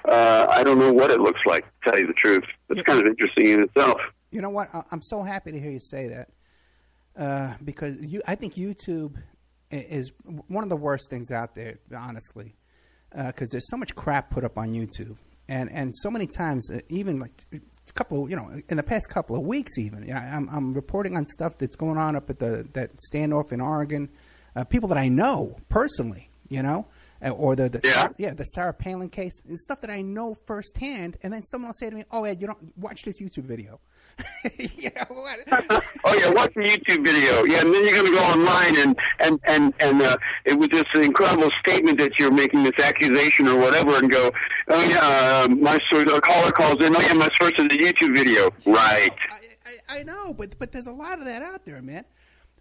I don't know what it looks like, to tell you the truth. It's kind of interesting in itself. You know what? I'm so happy to hear you say that because I think YouTube is one of the worst things out there, honestly, because there's so much crap put up on YouTube. And so many times, even like a couple, in the past couple of weeks even, I'm reporting on stuff that's going on up at that standoff in Oregon. People that I know personally, or the Sarah Palin case. It's stuff that I know firsthand, and then someone will say to me, "Oh, Ed, you don't watch this YouTube video." Oh yeah, watch the YouTube video. Yeah, and then you're going to go online and it was just an incredible statement that you're making this accusation or whatever, and go, oh yeah, my source, a caller calls in. Oh yeah, my source is a YouTube video. Right. I know, but there's a lot of that out there, man.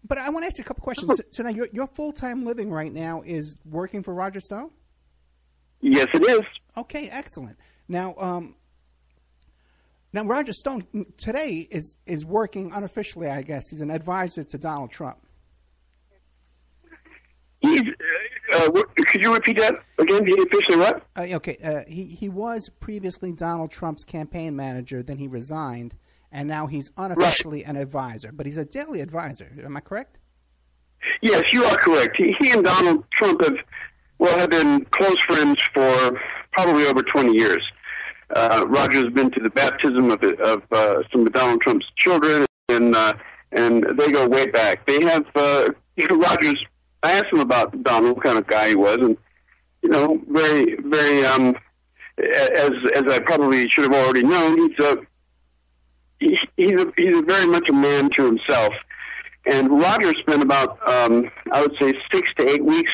But I want to ask you a couple questions. So now your full-time living right now is working for Roger Stone? Yes, it is. Okay, excellent. Now Roger Stone today is working unofficially, I guess. He's an advisor to Donald Trump. He's. Could you repeat that again? He officially what? Okay. He was previously Donald Trump's campaign manager. Then he resigned, and now he's unofficially an advisor. But he's a daily advisor. Am I correct? Yes, you are correct. He and Donald Trump have been close friends for probably over 20 years. Roger's been to the baptism of some of Donald Trump's children, and they go way back. They have Roger's. I asked him about Donald, what kind of guy he was, and very, very. As I probably should have already known, he's very much a man to himself. And Roger spent about I would say 6 to 8 weeks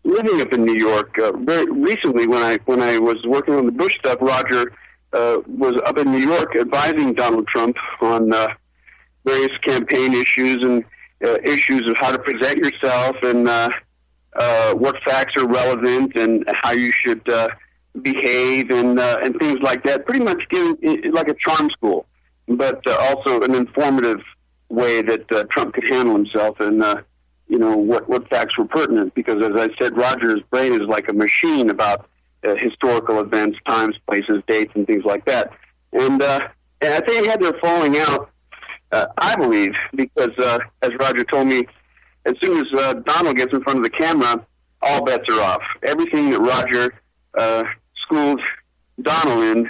living up in New York. Very recently, when I was working on the Bush stuff, Roger was up in New York advising Donald Trump on various campaign issues and issues of how to present yourself and what facts are relevant and how you should behave and things like that. Pretty much giving like a charm school, but also an informative way that Trump could handle himself and what facts were pertinent. Because as I said, Roger's brain is like a machine about historical events, times, places, dates, and things like that. And I think they had their falling out. I believe, because as Roger told me, as soon as Donald gets in front of the camera, all bets are off. Everything that Roger schooled Donald in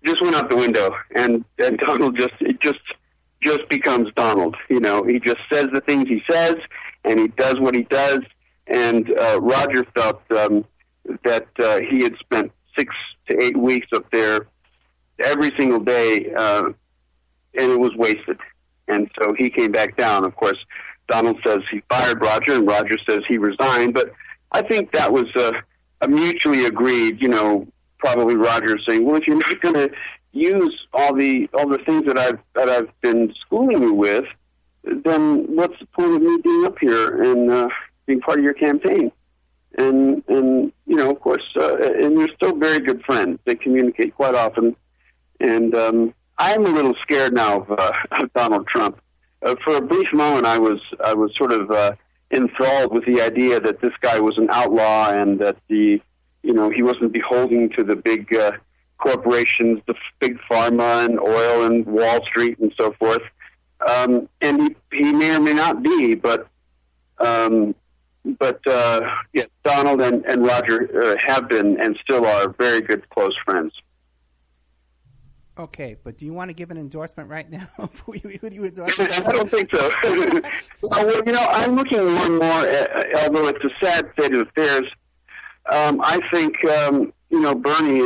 just went out the window, and Donald just becomes Donald. He just says the things he says, and he does what he does. And Roger felt that he had spent 6 to 8 weeks up there every single day, and it was wasted. And so he came back down. Of course, Donald says he fired Roger, and Roger says he resigned. But I think that was a mutually agreed. Probably Roger saying, "Well, if you're not going to use all the things that I've been schooling you with, then what's the point of me being up here and being part of your campaign?" And of course, and they're still very good friends. They communicate quite often, and I'm a little scared now of Donald Trump. For a brief moment, I was sort of enthralled with the idea that this guy was an outlaw and that he wasn't beholden to the big corporations, the big pharma and oil and Wall Street and so forth. And he may or may not be, but yes, Donald and Roger have been and still are very good close friends. Okay, but do you want to give an endorsement right now? Who do you endorse? I don't think so. I'm looking more and more, although it's a sad state of affairs. I think Bernie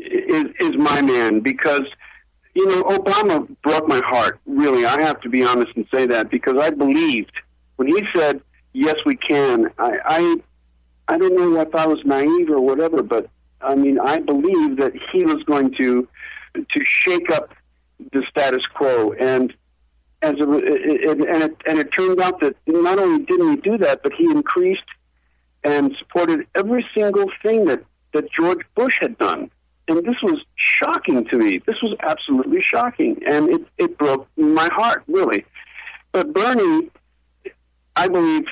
is my man because Obama broke my heart. Really, I have to be honest and say that because I believed when he said yes, we can. I don't know if I was naive or whatever, but I mean, I believe that he was going to shake up the status quo, and it turned out that not only didn't he do that, but he increased and supported every single thing that George Bush had done, and this was shocking to me. This was absolutely shocking, and it broke my heart, really. But Bernie, I believe,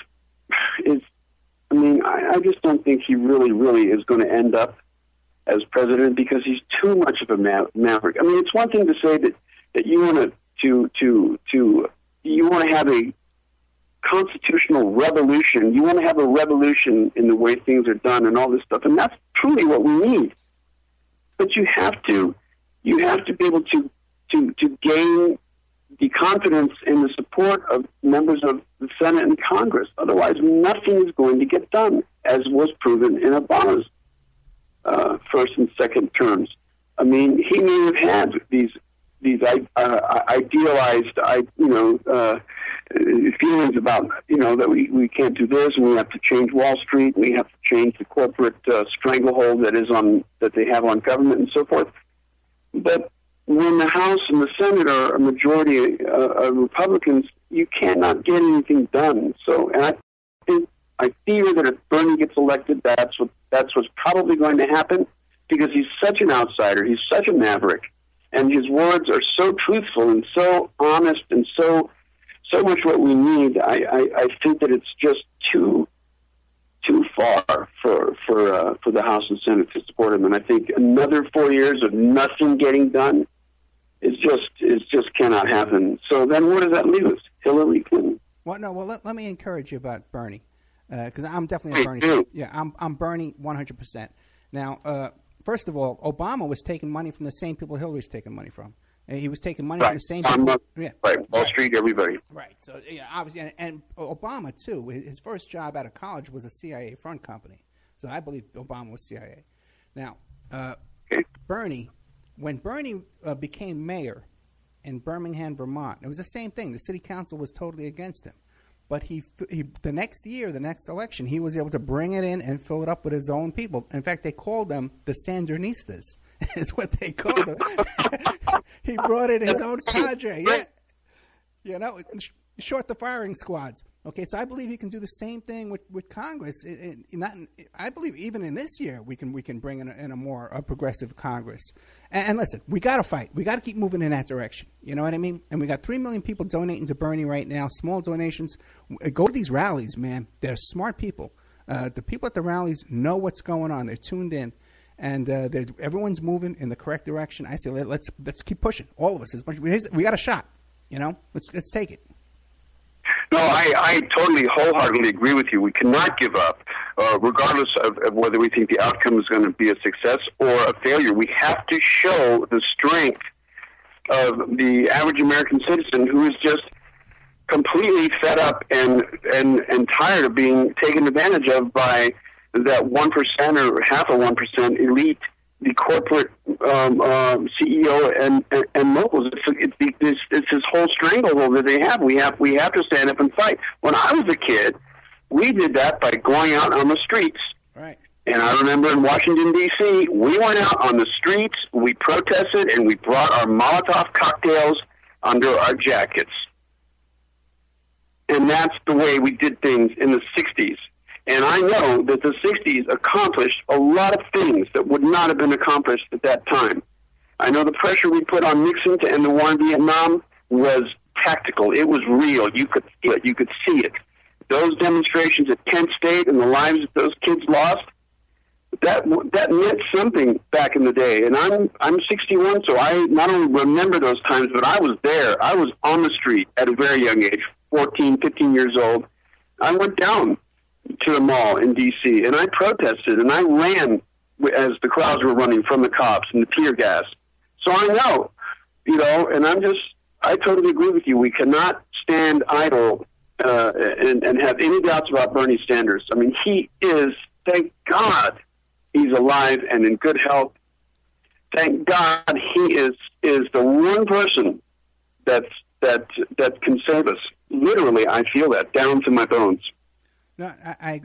I just don't think he really is going to end up as president because he's too much of a maverick. I mean, it's one thing to say that you want to have a constitutional revolution. You want to have a revolution in the way things are done and all this stuff, and that's truly what we need. But you have to be able to gain the confidence and the support of members of the Senate and Congress. Otherwise, nothing is going to get done, as was proven in Obama's first and second terms. I mean, he may have had these idealized, feelings about, that we can't do this, and we have to change Wall Street, and we have to change the corporate stranglehold that they have on government and so forth. But when the House and the Senate are a majority of Republicans, you cannot get anything done. So, and I fear that if Bernie gets elected, that's what's probably going to happen, because he's such an outsider, he's such a maverick, and his words are so truthful and so honest and so much what we need. I think that it's just too far for the House and Senate to support him, and I think another 4 years of nothing getting done is just cannot happen. So then, where does that leave us? Hillary Clinton. Well, no. Well, let me encourage you about Bernie, because I'm definitely a Bernie. Yeah, I'm Bernie 100%. Now, first of all, Obama was taking money from the same people Hillary's taking money from. He was taking money from the same people. Right, Wall Street, everybody. Right. So, yeah, obviously, and Obama, too, his first job out of college was a CIA front company. So I believe Obama was CIA. Now, Bernie, when Bernie became mayor in Birmingham, Vermont, it was the same thing. The city council was totally against him. But the next year, the next election, he was able to bring it in and fill it up with his own people. In fact, they called them the Sandinistas, is what they called them. He brought in his own cadre. Yeah. Short the firing squads. Okay, so I believe he can do the same thing with Congress. I believe even in this year we can bring in a more progressive Congress. And listen, we got to fight. We got to keep moving in that direction. You know what I mean? And we got 3 million people donating to Bernie right now. Small donations. Go to these rallies, man. They're smart people. The people at the rallies know what's going on. They're tuned in, and everyone's moving in the correct direction. I say let's keep pushing. All of us. We got a shot. Let's take it. No, I totally, wholeheartedly agree with you. We cannot give up, regardless of whether we think the outcome is going to be a success or a failure. We have to show the strength of the average American citizen who is just completely fed up and tired of being taken advantage of by that 1% or half of 1% elite, the corporate CEO and moguls. It's this whole stranglehold that they have. We have to stand up and fight. When I was a kid, we did that by going out on the streets. Right. And I remember in Washington, D.C., we went out on the streets, we protested, and we brought our Molotov cocktails under our jackets. And that's the way we did things in the 60s. And I know that the 60s accomplished a lot of things that would not have been accomplished at that time. I know the pressure we put on Nixon to end the war in Vietnam was tactical. It was real. You could feel it. You could see it. Those demonstrations at Kent State and the lives that those kids lost, that meant something back in the day. And I'm 61, so I not only remember those times, but I was there. I was on the street at a very young age, 14, 15 years old. I went down to the mall in D.C., and I protested, and I ran as the crowds were running from the cops and the tear gas. So I know, and I totally agree with you. We cannot stand idle and have any doubts about Bernie Sanders. I mean, he is, thank God, he's alive and in good health. Thank God he is the one person that can save us. Literally, I feel that down to my bones. No,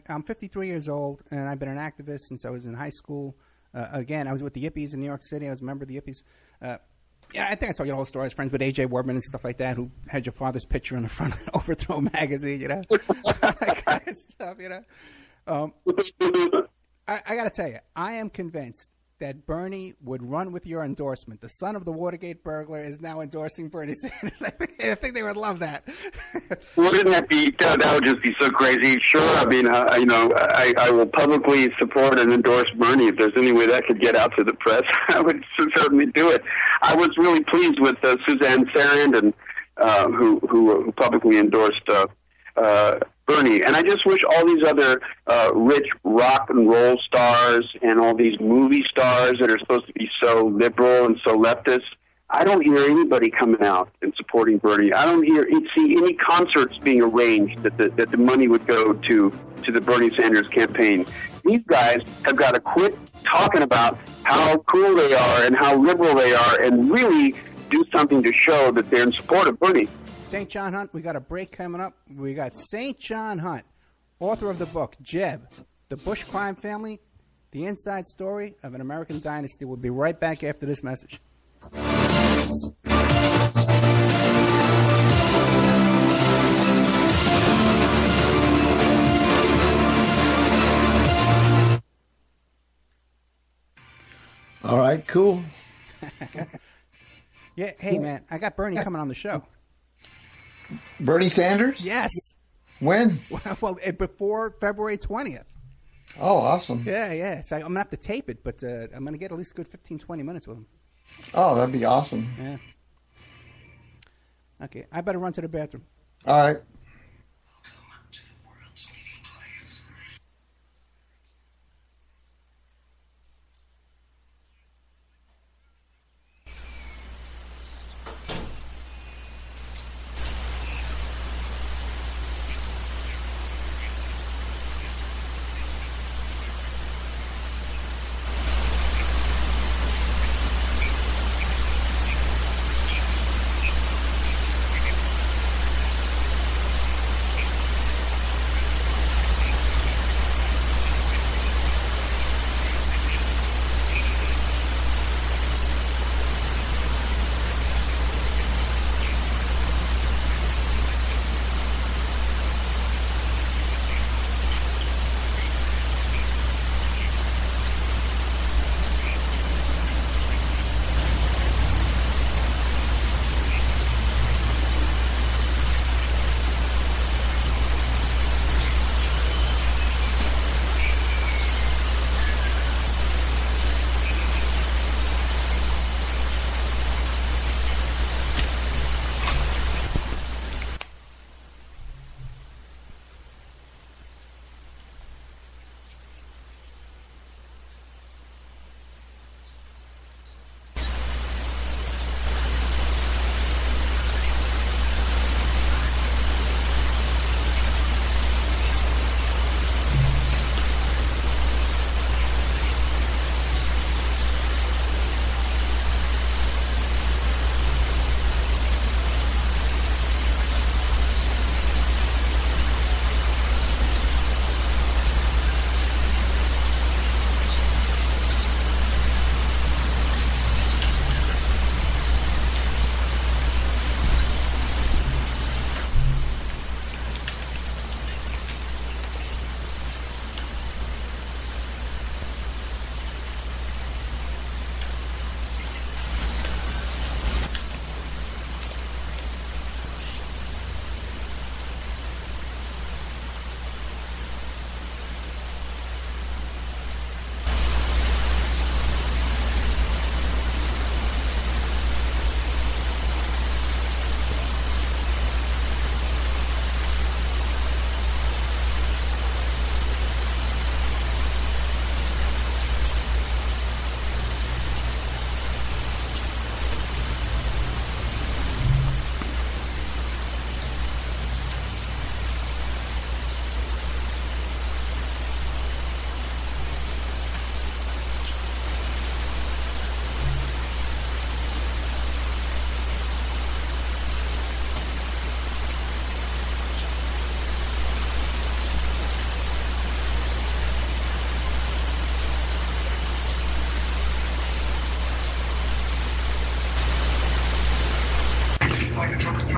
I'm 53 years old, and I've been an activist since I was in high school. Again, I was with the Yippies in New York City. I was a member of the Yippies. I think I told you the whole story. I was friends with A.J. Warbin and stuff like that, who had your father's picture on the front of Overthrow magazine, that kind of stuff, I got to tell you, I am convinced that Bernie would run with your endorsement. The son of the Watergate burglar is now endorsing Bernie Sanders. I think they would love that. Wouldn't that be? That would just be so crazy. Sure, I mean, I will publicly support and endorse Bernie if there's any way that could get out to the press. I would certainly do it. I was really pleased with Suzanne Sarandon, who publicly endorsed Bernie. And I just wish all these other rich rock and roll stars and all these movie stars that are supposed to be so liberal and so leftist, I don't hear anybody coming out and supporting Bernie. I don't see any concerts being arranged that the money would go to the Bernie Sanders campaign. These guys have got to quit talking about how cool they are and how liberal they are and really do something to show that they're in support of Bernie. St. John Hunt, we got a break coming up. We got St. John Hunt, author of the book, Jeb, The Bush Crime Family, The Inside Story of an American Dynasty. We'll be right back after this message. All right, cool. Yeah, hey, man, I got Bernie coming on the show. Bernie Sanders? Yes. When? Well, before February 20th. Oh, awesome. Yeah. So I'm going to have to tape it, but I'm going to get at least a good 15, 20 minutes with him. Oh, that'd be awesome. Yeah. Okay, I better run to the bathroom. All right.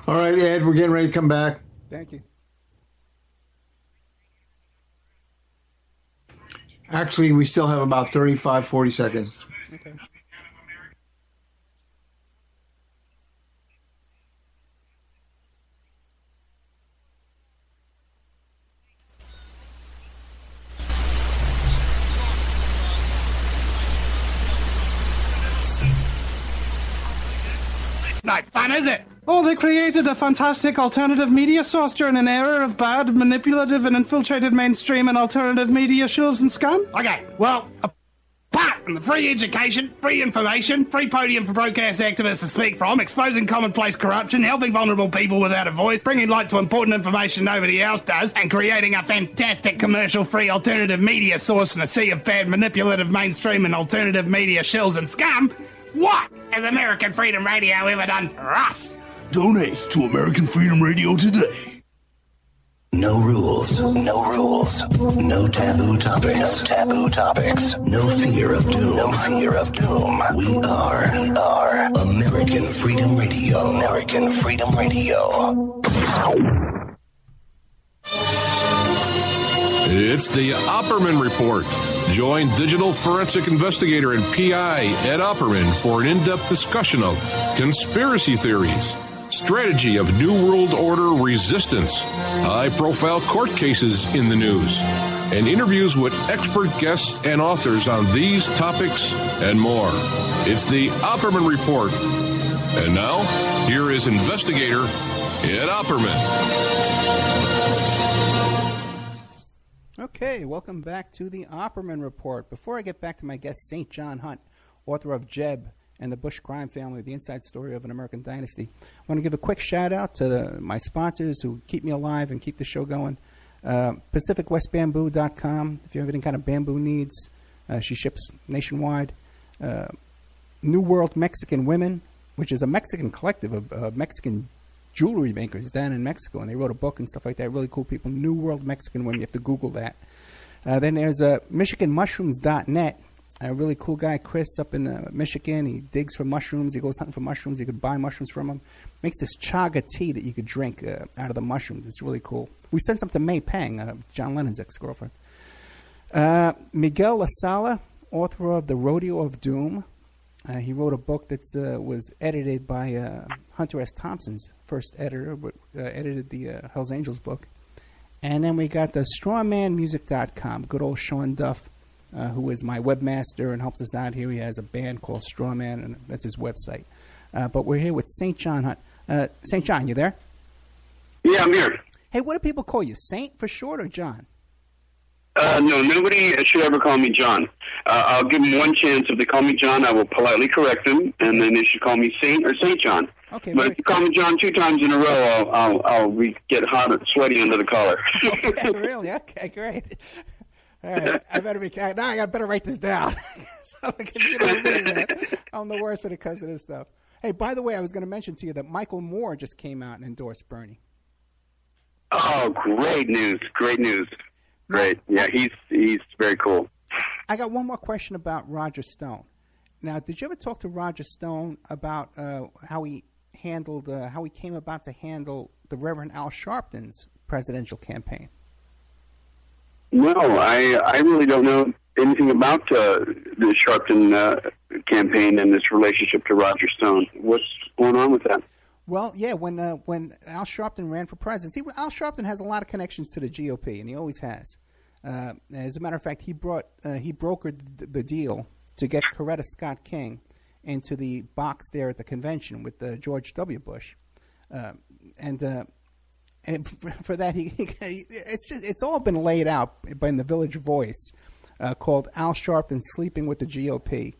All right, Ed, we're getting ready to come back. Thank you. Actually, we still have about 35, 40 seconds. Okay. Not fun, is it? Oh, they created a fantastic alternative media source during an era of bad, manipulative, and infiltrated mainstream and alternative media shows and scam. Okay, well, apart and free education, free information, free podium for broadcast activists to speak from, exposing commonplace corruption, helping vulnerable people without a voice, bringing light to important information nobody else does, and creating a fantastic commercial-free alternative media source in a sea of bad, manipulative, mainstream and alternative media shills and scum. What has American Freedom Radio ever done for us? Donate to American Freedom Radio today. No rules, no rules, no taboo topics, no fear of doom, We are American Freedom Radio, American Freedom Radio. It's the Opperman Report. Join digital forensic investigator and PI Ed Opperman for an in-depth discussion of conspiracy theories, strategy of New World Order resistance, high-profile court cases in the news, and interviews with expert guests and authors on these topics and more. It's the Opperman Report. And now, here is investigator Ed Opperman. Okay, welcome back to the Opperman Report. Before I get back to my guest, St. John Hunt, author of Jeb and the Bush Crime Family, the inside story of an American dynasty, I want to give a quick shout-out to my sponsors who keep me alive and keep the show going. PacificWestBamboo.com, if you have any kind of bamboo needs. She ships nationwide. New World Mexican Women, which is a Mexican collective of Mexican jewelry makers down in Mexico, and they wrote a book and stuff like that. Really cool people. New World Mexican Women. You have to Google that. Then there's MichiganMushrooms.net. A really cool guy, Chris, up in Michigan. He digs for mushrooms. He goes hunting for mushrooms. You could buy mushrooms from him. Makes this chaga tea that you could drink out of the mushrooms. It's really cool. We sent some to May Pang, John Lennon's ex-girlfriend. Miguel La Sala, author of The Rodeo of Doom. He wrote a book that was edited by Hunter S. Thompson's first editor, but edited the Hells Angels book. And then we got the StrawmanMusic.com, good old Sean Duff, who is my webmaster and helps us out here. He has a band called Strawman, and that's his website. But we're here with St. John Hunt. St. John, you there? Yeah, I'm here. Hey, what do people call you, Saint for short or John? No, nobody should ever call me John. I'll give them one chance. If they call me John, I will politely correct them, and then they should call me Saint or St. John. Okay, but if you call me John 2 times in a row, I'll get hot and sweaty under the collar. Okay, really? Okay, great. All right, I better be. Now I better write this down. So I'm the worst when it comes to this stuff. Hey, by the way, I was going to mention to you that Michael Moore just came out and endorsed Bernie. Oh, great news! Great news! Great. Yeah, he's very cool. I got one more question about Roger Stone. Now, did you ever talk to Roger Stone about how he came about to handle the Reverend Al Sharpton's presidential campaign? No, I really don't know anything about the Sharpton campaign and this relationship to Roger Stone. What's going on with that? Well, yeah, when Al Sharpton ran for presidency, Al Sharpton has a lot of connections to the GOP, and he always has. As a matter of fact, he brokered the deal to get Coretta Scott King into the box there at the convention with George W. Bush, and for that it's all been laid out by the Village Voice, called Al Sharpton Sleeping with the GOP,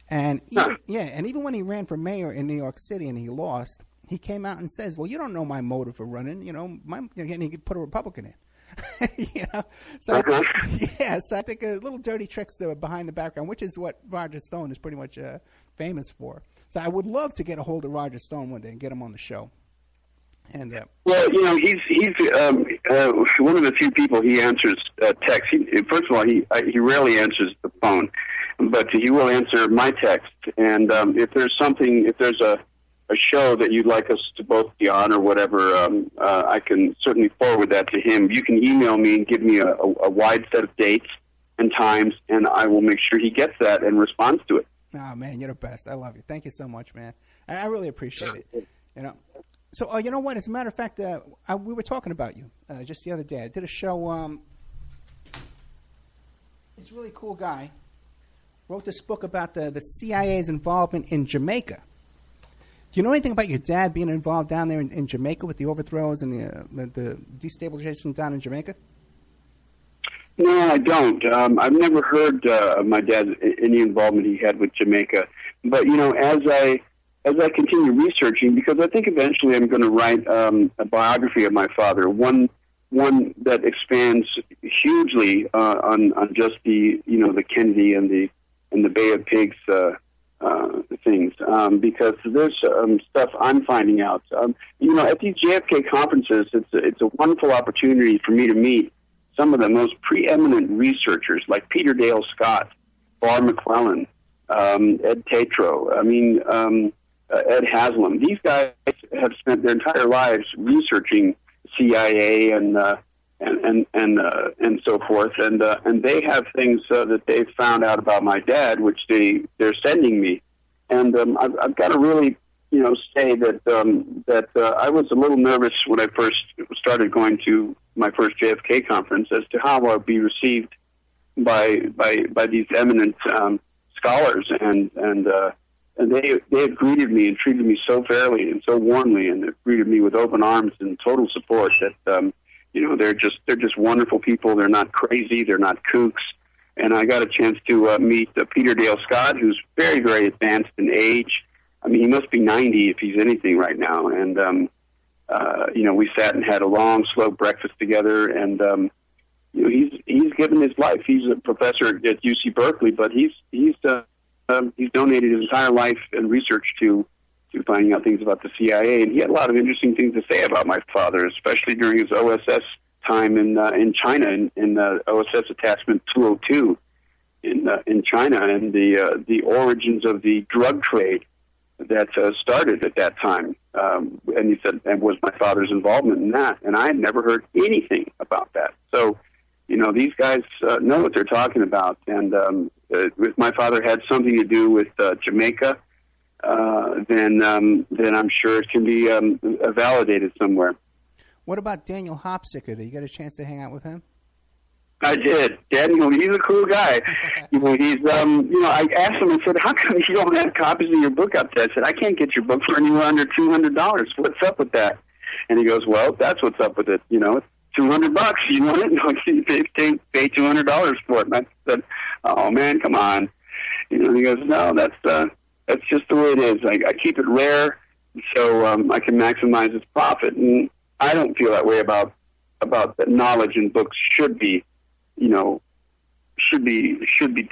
and even when he ran for mayor in New York City and he lost, he came out and says, "Well, you don't know my motive for running. And he could put a Republican in." So I think little dirty tricks that were behind the background, which is what Roger Stone is pretty much famous for. So I would love to get a hold of Roger Stone one day and get him on the show. And well, he's one of the few people he answers text. First of all, he rarely answers the phone, but he will answer my text. And if there's a show that you'd like us to both be on or whatever, I can certainly forward that to him. You can email me and give me a wide set of dates and times, and I will make sure he gets that and responds to it. Oh, man, you're the best. I love you. Thank you so much, man. I really appreciate it. So, you know what? As a matter of fact, we were talking about you just the other day. I did a show. This really cool guy wrote this book about the CIA's involvement in Jamaica. Do you know anything about your dad being involved down there in Jamaica with the overthrows and the destabilization down in Jamaica? No, I don't. I've never heard of my dad, any involvement he had with Jamaica. But, as I continue researching, because I think eventually I'm going to write a biography of my father, one that expands hugely on just the Kennedy and the Bay of Pigs things, because there's stuff I'm finding out. At these JFK conferences, it's a wonderful opportunity for me to meet some of the most preeminent researchers, like Peter Dale Scott, Barr McClellan, Ed Tatro, Ed Haslam. These guys have spent their entire lives researching CIA and so forth, and they have things that they've found out about my dad, which they're sending me, and I've got to really say that I was a little nervous when I first started going to my first JFK conference as to how I'd be received by these eminent scholars, and they have greeted me and treated me so fairly and so warmly, and they've greeted me with open arms and total support that they're just wonderful people. They're not crazy. They're not kooks. And I got a chance to meet Peter Dale Scott, who's very, very advanced in age. I mean, he must be 90 if he's anything right now. And we sat and had a long, slow breakfast together. And he's given his life. He's a professor at UC Berkeley, but he's donated his entire life and research to finding out things about the CIA, and he had a lot of interesting things to say about my father, especially during his OSS time in China, in OSS Attachment 202 in China, and the origins of the drug trade that started at that time. And he said, and was my father's involvement in that, and I had never heard anything about that. So, these guys know what they're talking about, and if my father had something to do with Jamaica, then I'm sure it can be validated somewhere. What about Daniel Hopsicker? Did you get a chance to hang out with him? I did. Daniel, he's a cool guy. I asked him, I said, how come you don't have copies of your book up there? I said, I can't get your book for anywhere under $200. What's up with that? And he goes, well, that's what's up with it. It's $200. You want it? No, you pay $200 for it. And I said, oh man, come on. He goes, no, that's just the way it is. I keep it rare so I can maximize its profit. And I don't feel that way about that knowledge in books should be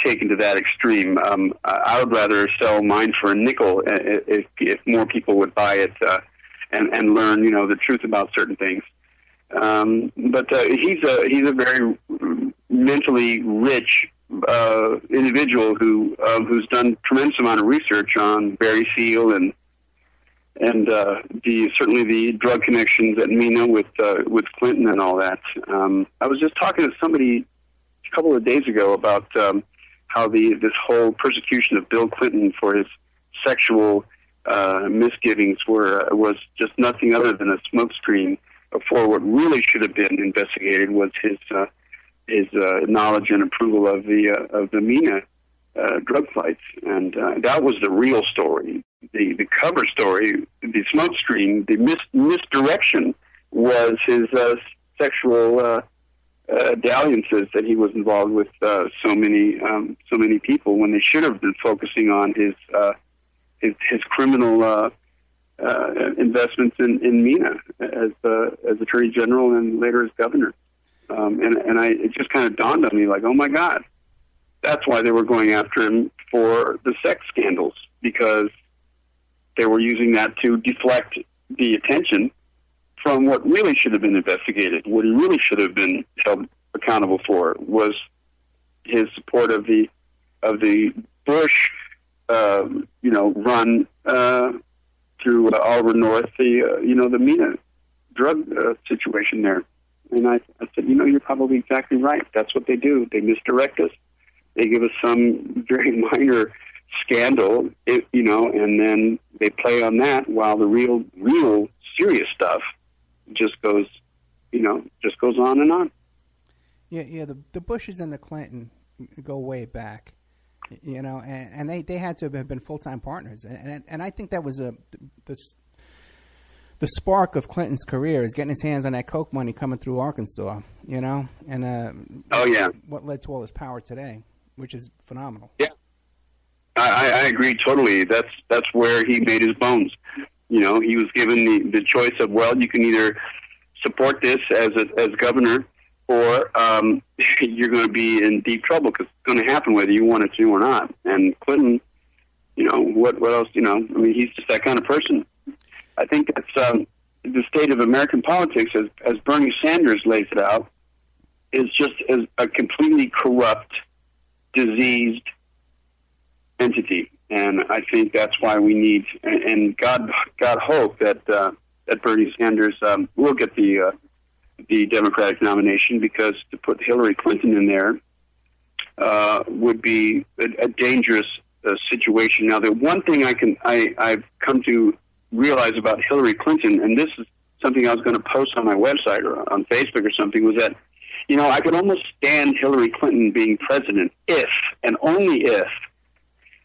taken to that extreme. I would rather sell mine for a nickel if more people would buy it and learn the truth about certain things. But he's a very mentally rich individual who's done tremendous amount of research on Barry Seal and certainly the drug connections at Mina with Clinton and all that. I was just talking to somebody a couple of days ago about how this whole persecution of Bill Clinton for his sexual misgivings was just nothing other than a smokescreen for what really should have been investigated was his knowledge and approval of the Mina drug fights, and that was the real story. The cover story, the smokescreen, the misdirection was his sexual dalliances that he was involved with so many people when they should have been focusing on his criminal investments in Mina as Attorney General and later as governor. It just kind of dawned on me, like, oh my God, that's why they were going after him for the sex scandals, because they were using that to deflect the attention from what really should have been investigated. What he really should have been held accountable for was his support of the Bush, run through Oliver North, the Mina drug situation there. And I said, you're probably exactly right. That's what they do. They misdirect us. They give us some very minor scandal, and then they play on that while the real serious stuff just goes on and on. Yeah. The Bushes and the Clinton go way back, and they had to have been full-time partners, and I think that was the the spark of Clinton's career is getting his hands on that coke money coming through Arkansas, you know, and what led to all his power today, which is phenomenal. Yeah, I agree totally. That's where he made his bones. You know, he was given the choice of, well, you can either support this as governor, or you're going to be in deep trouble because it's going to happen whether you want it to or not. And Clinton, you know, what else? You know, I mean, he's just that kind of person. I think that's the state of American politics, as Bernie Sanders lays it out, is just as a completely corrupt, diseased entity. And I think that's why we need, and God hope that Bernie Sanders will get the Democratic nomination, because to put Hillary Clinton in there would be a dangerous situation. Now, the one thing I've come to realize about Hillary Clinton, and this is something I was going to post on my website or on Facebook or something, was that, you know, I could almost stand Hillary Clinton being president if, and only if,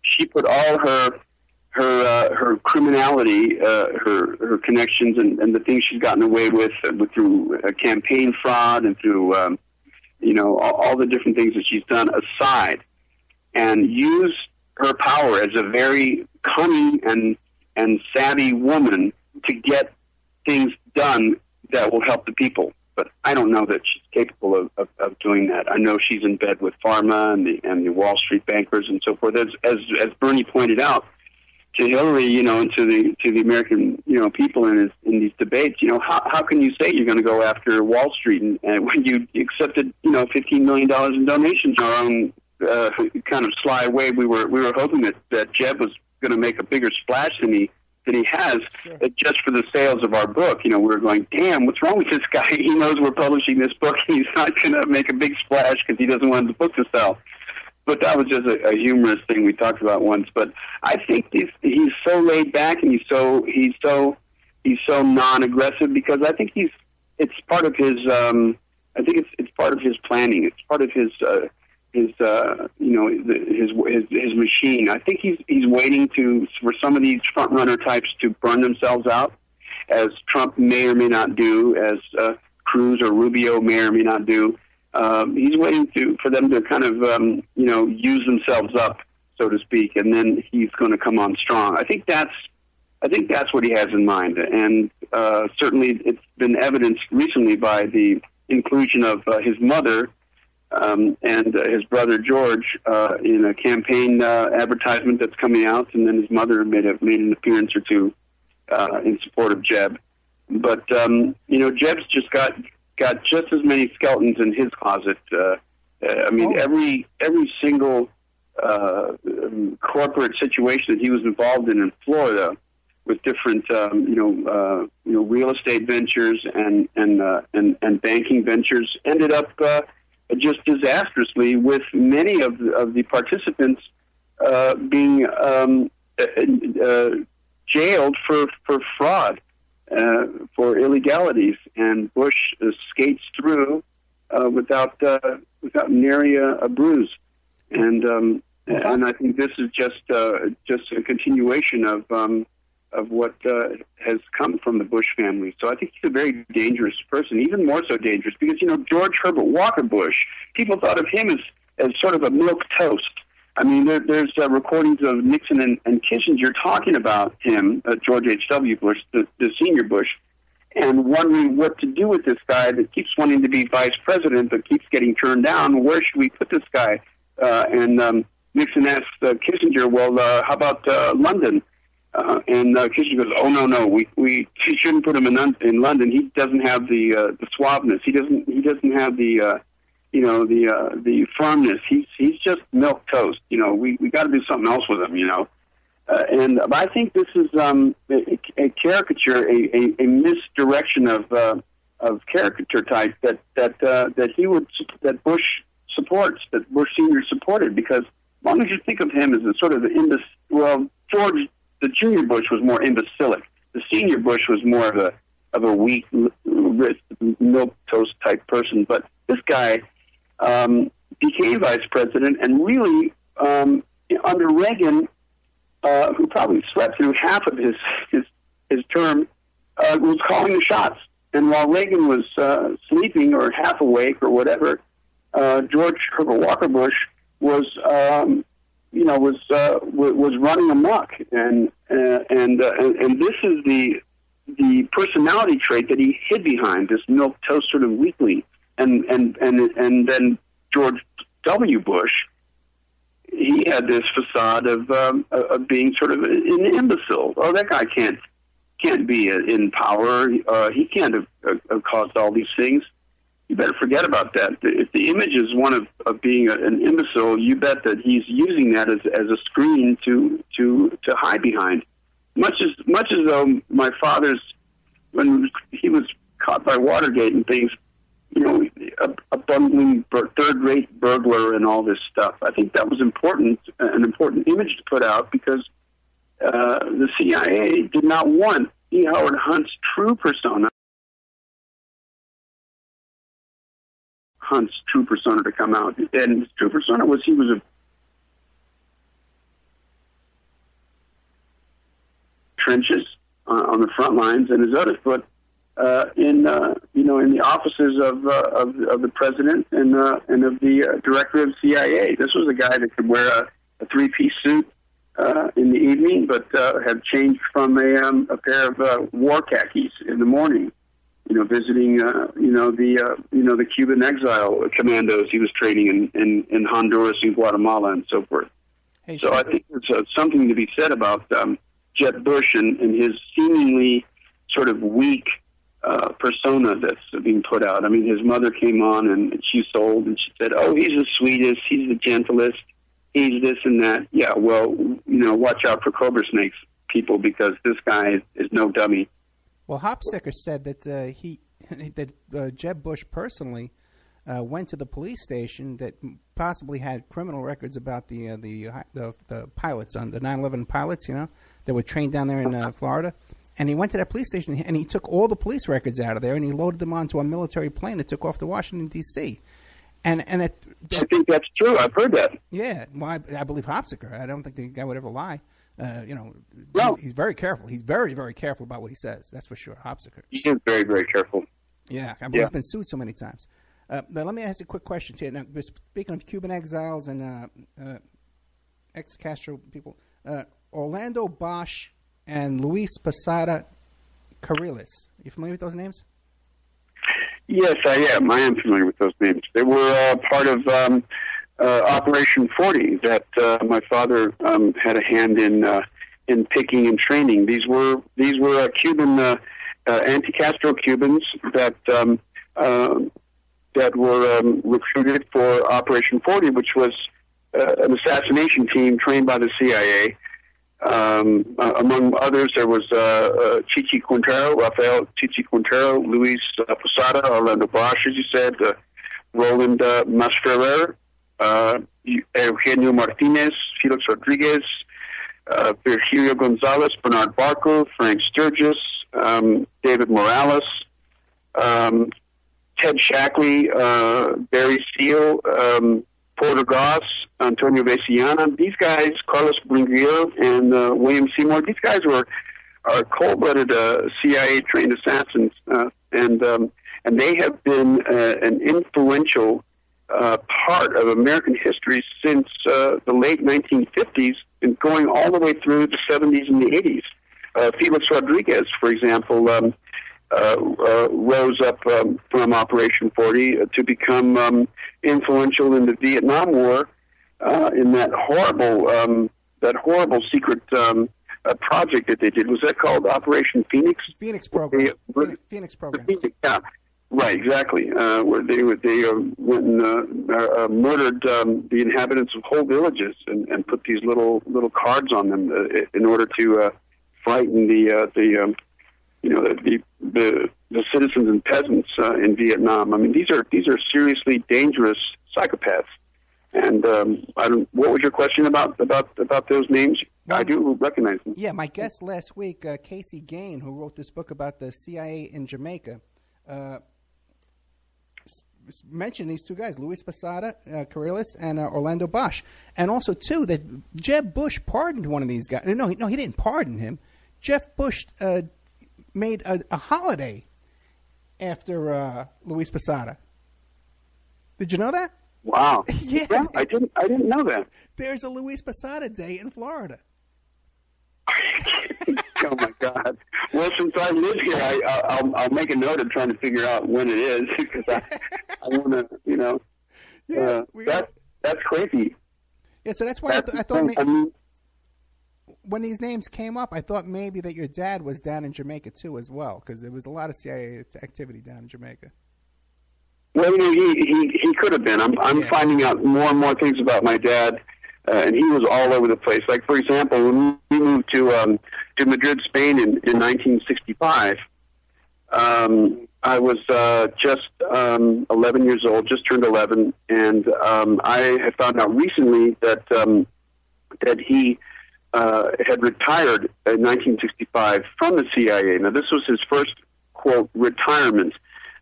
she put all her criminality, her connections, and the things she's gotten away with through campaign fraud and through you know, all the different things that she's done aside, and use her power as a very cunning and savvy woman to get things done that will help the people. But I don't know that she's capable of doing that. I know she's in bed with pharma and the Wall Street bankers and so forth. As Bernie pointed out to Hillary, you know, and to the American, you know, people in these debates, you know, how can you say you're going to go after Wall Street and when you accepted, you know, $15 million in donations? Our own kind of sly way, we were hoping that Jeb was going to make a bigger splash than he has, sure, just for the sales of our book. You know, we were going, damn, what's wrong with this guy? He knows we're publishing this book, and he's not going to make a big splash because he doesn't want the book to sell. But that was just a humorous thing we talked about once. But I think he's so laid back, and he's so non-aggressive, because I think it's part of his. I think it's part of his planning. It's part of his machine. I think he's waiting for some of these front runner types to burn themselves out, as Trump may or may not do, as Cruz or Rubio may or may not do. He's waiting for them to kind of use themselves up, so to speak, and then he's going to come on strong. I think that's what he has in mind, and certainly it's been evidenced recently by the inclusion of his mother and his brother George in a campaign advertisement that's coming out, and then his mother made an appearance or two in support of Jeb. But Jeb's just got just as many skeletons in his closet. Every single corporate situation that he was involved in Florida, with different real estate ventures and banking ventures, ended up just disastrously, with many of the participants being jailed for fraud, for illegalities, and Bush skates through without nary a bruise, and I think this is just a continuation of what has come from the Bush family. So I think he's a very dangerous person, even more so dangerous because, George Herbert Walker Bush, people thought of him as sort of a milk toast. I mean, there's recordings of Nixon and Kissinger talking about him, George H.W. Bush, the senior Bush, and wondering what to do with this guy that keeps wanting to be vice president but keeps getting turned down. Where should we put this guy? And Nixon asked Kissinger, well, how about London? And Kissinger goes, oh, no, we shouldn't put him in London. He doesn't have the suaveness. He doesn't have the firmness. He's just milk toast. We got to do something else with him. And I think this is a caricature, a misdirection of caricature type that Bush supports, that Bush Senior supported, because as long as you think of him as a sort of George, the junior Bush was more imbecilic. The senior Bush was more of a weak, milk toast type person. But this guy became vice president, and really under Reagan, who probably slept through half of his term, was calling the shots. And while Reagan was sleeping or half awake or whatever, George Herbert Walker Bush was running amok, and this is the personality trait that he hid behind, this milquetoast sort of weakling, and then George W. Bush, he had this facade of being sort of an imbecile. Oh, that guy can't be in power. He can't have caused all these things. You better forget about that. If the image is one of being an imbecile, you bet that he's using that as a screen to hide behind. Much as though my father's, when he was caught by Watergate and things, a bungling third-rate burglar and all this stuff. I think that was an important image to put out, because the CIA did not want E. Howard Hunt's true persona to come out. And his true persona was he was a trenches on the front lines, and his other foot in the offices of the president and of the director of CIA. This was a guy that could wear a three-piece suit in the evening, but had changed from a pair of war khakis in the morning. Visiting the Cuban exile commandos he was training in Honduras and Guatemala and so forth. Hey, so I think there's something to be said about Jeb Bush and his seemingly sort of weak persona that's being put out. I mean, his mother came on and she sold, and she said, "Oh, he's the sweetest, he's the gentlest, he's this and that." Yeah, well, watch out for cobra snakes, people, because this guy is no dummy. Well, Hopsicker said that Jeb Bush personally went to the police station that possibly had criminal records about the pilots, on the 9/11 pilots, that were trained down there in Florida. And he went to that police station and he took all the police records out of there and he loaded them onto a military plane that took off to Washington, D.C. I think that's true. I've heard that. Yeah, well, I believe Hopsicker. I don't think the guy would ever lie. No. He's very careful. He's very, very careful about what he says. That's for sure. Hopsicker. He is very, very careful. Yeah, I believe he's been sued so many times. But let me ask you a quick question here. Now, speaking of Cuban exiles and ex-Castro people, Orlando Bosch and Luis Posada Carriles. You familiar with those names? Yes, I am. I am familiar with those names. They were part of Operation 40 that my father had a hand in picking and training. These were Cuban anti-Castro Cubans that were recruited for Operation 40, which was an assassination team trained by the CIA. Among others, there was Chichi Quintero, Rafael Chichi Quintero, Luis Posada, Orlando Bosch, as you said, Roland Masferrer, Eugenio Martinez, Felix Rodriguez, Virgilio Gonzalez, Bernard Barco, Frank Sturgis, David Morales, Ted Shackley, Barry Steele, Porter Goss, Antonio Veciana. These guys, Carlos Bringuier and William Seymour, these guys are cold-blooded CIA-trained assassins, and they have been an influential part of American history since the late 1950s and going all the way through the 70s and the 80s. Felix Rodriguez, for example, rose up from Operation 40 to become influential in the Vietnam War in that horrible secret project that they did. Was that called Operation Phoenix? Phoenix Program. Phoenix Program. Yeah. Right, exactly. Where they went and murdered the inhabitants of whole villages and put these little cards on them in order to frighten the citizens and peasants in Vietnam. I mean, these are seriously dangerous psychopaths. And what was your question about those names? Well, I do recognize them. Yeah, my guest last week, Casey Gain, who wrote this book about the CIA in Jamaica, mentioned these two guys, Luis Posada Carriles and Orlando Bosch, and also too that Jeb Bush pardoned one of these guys. No, he didn't pardon him. Jeb Bush made a holiday after Luis Posada. Did you know that? Wow. Yeah. I didn't know that. There's a Luis Posada Day in Florida. Oh my God! Well, since I live here, I'll make a note of trying to figure out when it is because I want to, Yeah, that's crazy. Yeah, so that's why I thought when these names came up, I thought maybe that your dad was down in Jamaica too, as well, because there was a lot of CIA activity down in Jamaica. Well, he could have been. I'm finding out more and more things about my dad, and he was all over the place. Like, for example, when we moved to Madrid, Spain in 1965, I was just 11 years old, just turned 11, and I had found out recently that he had retired in 1965 from the CIA. Now, this was his first, quote, retirement.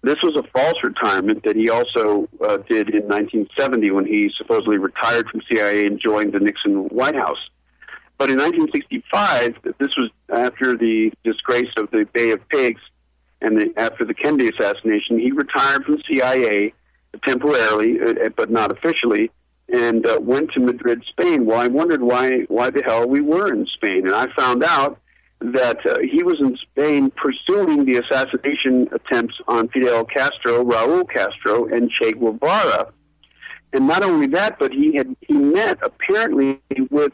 This was a false retirement that he also did in 1970 when he supposedly retired from CIA and joined the Nixon White House. But in 1965, this was after the disgrace of the Bay of Pigs and after the Kennedy assassination, he retired from CIA temporarily, but not officially, and went to Madrid, Spain. Well, I wondered why the hell we were in Spain, and I found out that he was in Spain pursuing the assassination attempts on Fidel Castro, Raul Castro, and Che Guevara. And not only that, but he met apparently with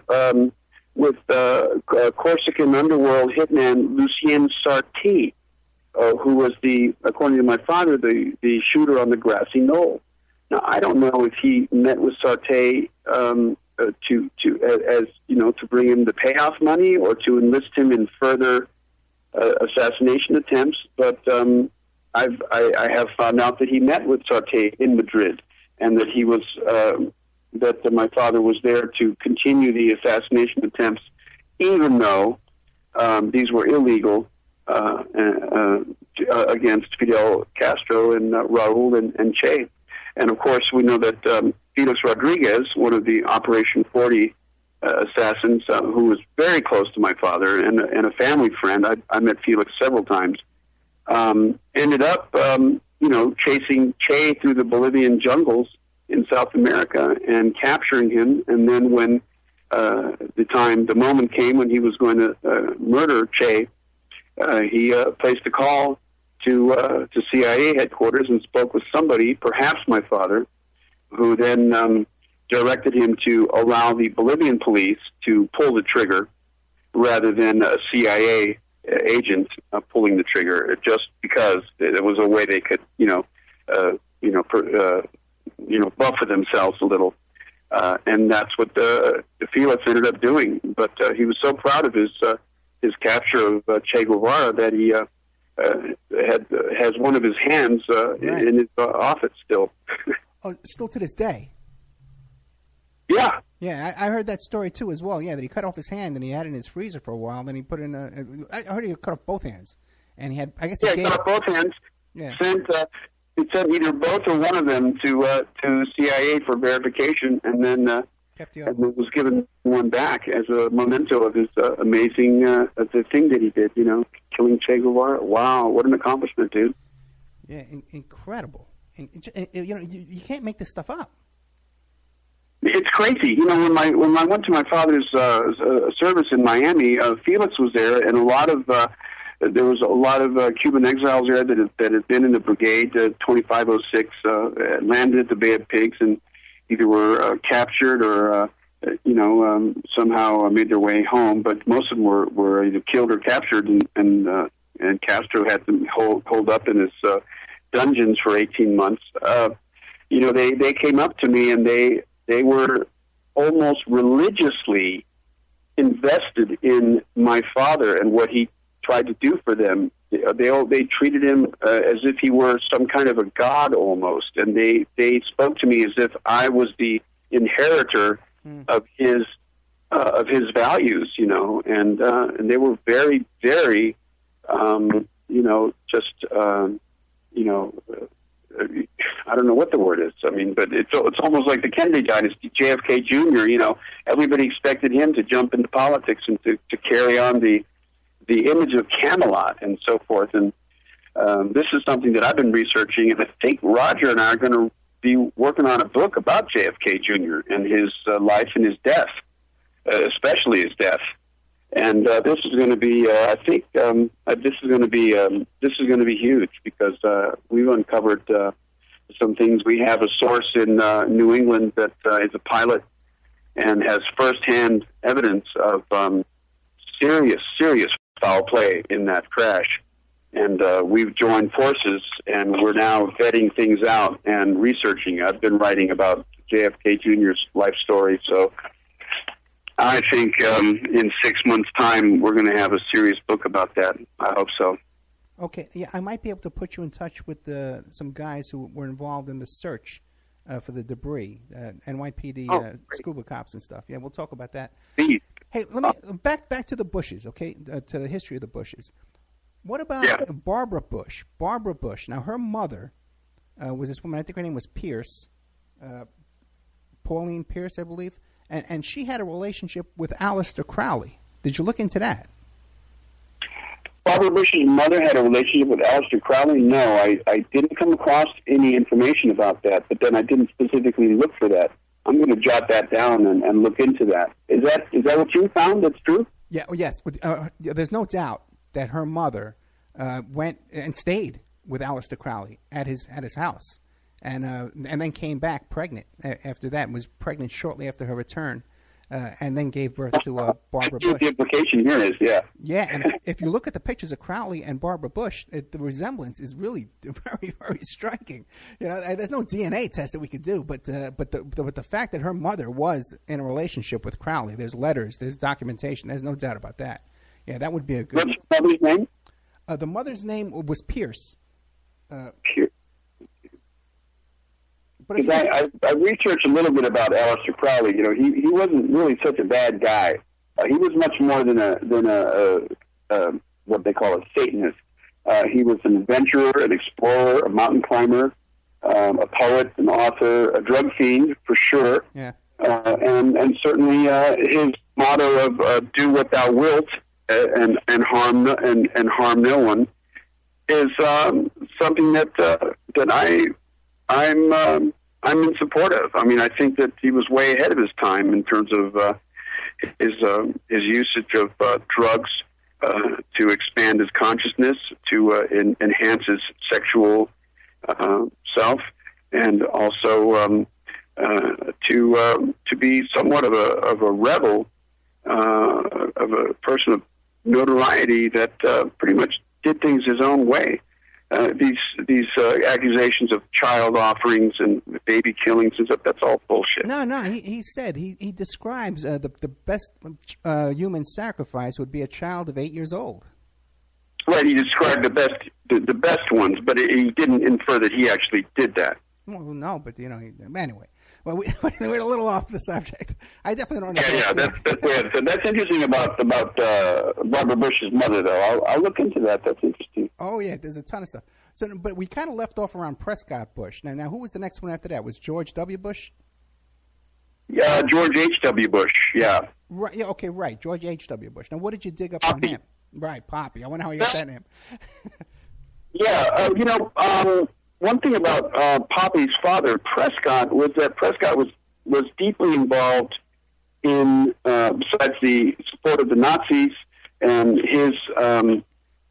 Corsican underworld hitman Lucien Sartí, who was according to my father, the shooter on the grassy knoll. Now, I don't know if he met with Sartí to bring him the payoff money or to enlist him in further assassination attempts, but I have found out that he met with Sartí in Madrid, and that he was that my father was there to continue the assassination attempts, even though these were illegal against Fidel Castro and Raul and Che. And of course, we know that Felix Rodriguez, one of the Operation 40 assassins, who was very close to my father and a family friend, I met Felix several times, ended up, chasing Che through the Bolivian jungles in South America and capturing him. And then when the moment came when he was going to murder Che, he placed a call to CIA headquarters and spoke with somebody, perhaps my father, who then directed him to allow the Bolivian police to pull the trigger rather than a CIA agent pulling the trigger, just because it was a way they could, buffer themselves a little. And that's what Felix ended up doing. But he was so proud of his capture of Che Guevara that he has one of his hands right. in his office still. Oh, still to this day? Yeah. Yeah, I heard that story too as well. Yeah, that he cut off his hand and he had it in his freezer for a while. Then he put in I heard he cut off both hands, and he had. I guess he cut off both hands. Yeah. He sent either both or one of them to CIA for verification, and then was given one back as a memento of his amazing the thing that he did. Killing Che Guevara. Wow, what an accomplishment, dude! Yeah, incredible. You can't make this stuff up. It's crazy. When I went to my father's service in Miami, Felix was there, and there was a lot of Cuban exiles there that had been in the brigade, 2506, landed at the Bay of Pigs, and either were captured or somehow made their way home. But most of them were either killed or captured, and Castro had them holed up in his dungeons for 18 months. They came up to me, and they were almost religiously invested in my father and what he tried to do for them. They treated him as if he were some kind of a god almost, and they spoke to me as if I was the inheritor of his values, and they were very, very, I don't know what the word is. I mean, but it's almost like the Kennedy dynasty, JFK Jr., everybody expected him to jump into politics and to carry on the the image of Camelot and so forth. And this is something that I've been researching, and I think Roger and I are going to be working on a book about JFK Jr. and his life and his death, especially his death. And this is going to be, I think, this is going to be huge because we've uncovered some things. We have a source in New England that is a pilot and has firsthand evidence of serious foul play in that crash. And we've joined forces, and we're now vetting things out and researching. I've been writing about JFK Jr.'s life story, so I think in 6 months' time we're going to have a serious book about that. I hope so. Okay, yeah, I might be able to put you in touch with some guys who were involved in the search for the debris, NYPD scuba cops and stuff. Yeah, we'll talk about that. Please. Hey, let me back to the Bushes, okay? To the history of the Bushes. What about Barbara Bush? Barbara Bush. Now, her mother was this woman. I think her name was Pierce, Pauline Pierce, I believe. And she had a relationship with Aleister Crowley. Did you look into that? Barbara Bush's mother had a relationship with Aleister Crowley? No, I didn't come across any information about that, but then I didn't specifically look for that. I'm going to jot that down and look into that. Is that what you found that's true? Yeah. Yes. There's no doubt that her mother went and stayed with Aleister Crowley at his house, and then came back pregnant after that. Was pregnant shortly after her return, and then gave birth to Barbara Bush. The implication here is, yeah. And if you look at the pictures of Crowley and Barbara Bush, the resemblance is really very, very striking. You know, there's no DNA test that we could do, but the fact that her mother was in a relationship with Crowley, there's letters, there's documentation, there's no doubt about that. Yeah, that would be a good. What's the mother's name? The mother's name was Pierce. Pierce. Because I researched a little bit about Aleister Crowley. You know, he wasn't really such a bad guy. He was much more than a what they call a Satanist. He was an adventurer, an explorer, a mountain climber, a poet, an author, a drug fiend for sure. Yeah. And certainly his motto of "Do what thou wilt." And harm no one is something that I'm in support of. I mean, I think that he was way ahead of his time in terms of his usage of drugs to expand his consciousness, to enhance his sexual self, and also to be somewhat of a rebel, of a person of notoriety that pretty much did things his own way. These accusations of child offerings and baby killings and stuff, that's all bullshit. No, he said, he describes the best human sacrifice would be a child of 8 years old. Right, he described the best ones, but he didn't infer that he actually did that. Well, no, but, you know, anyway. Well, we're a little off the subject. I definitely don't know. Yeah, that's interesting about Barbara Bush's mother, though. I'll look into that. That's interesting. Oh, yeah, there's a ton of stuff. So, but we kind of left off around Prescott Bush. Now, who was the next one after that? Was George W. Bush? Yeah, George H.W. Bush, yeah. Right. Yeah, okay, right. George H.W. Bush. Now, what did you dig up on him? Right, Poppy. I wonder how you got that name. Yeah, one thing about Poppy's father, Prescott, was that Prescott was deeply involved in, besides the support of the Nazis and his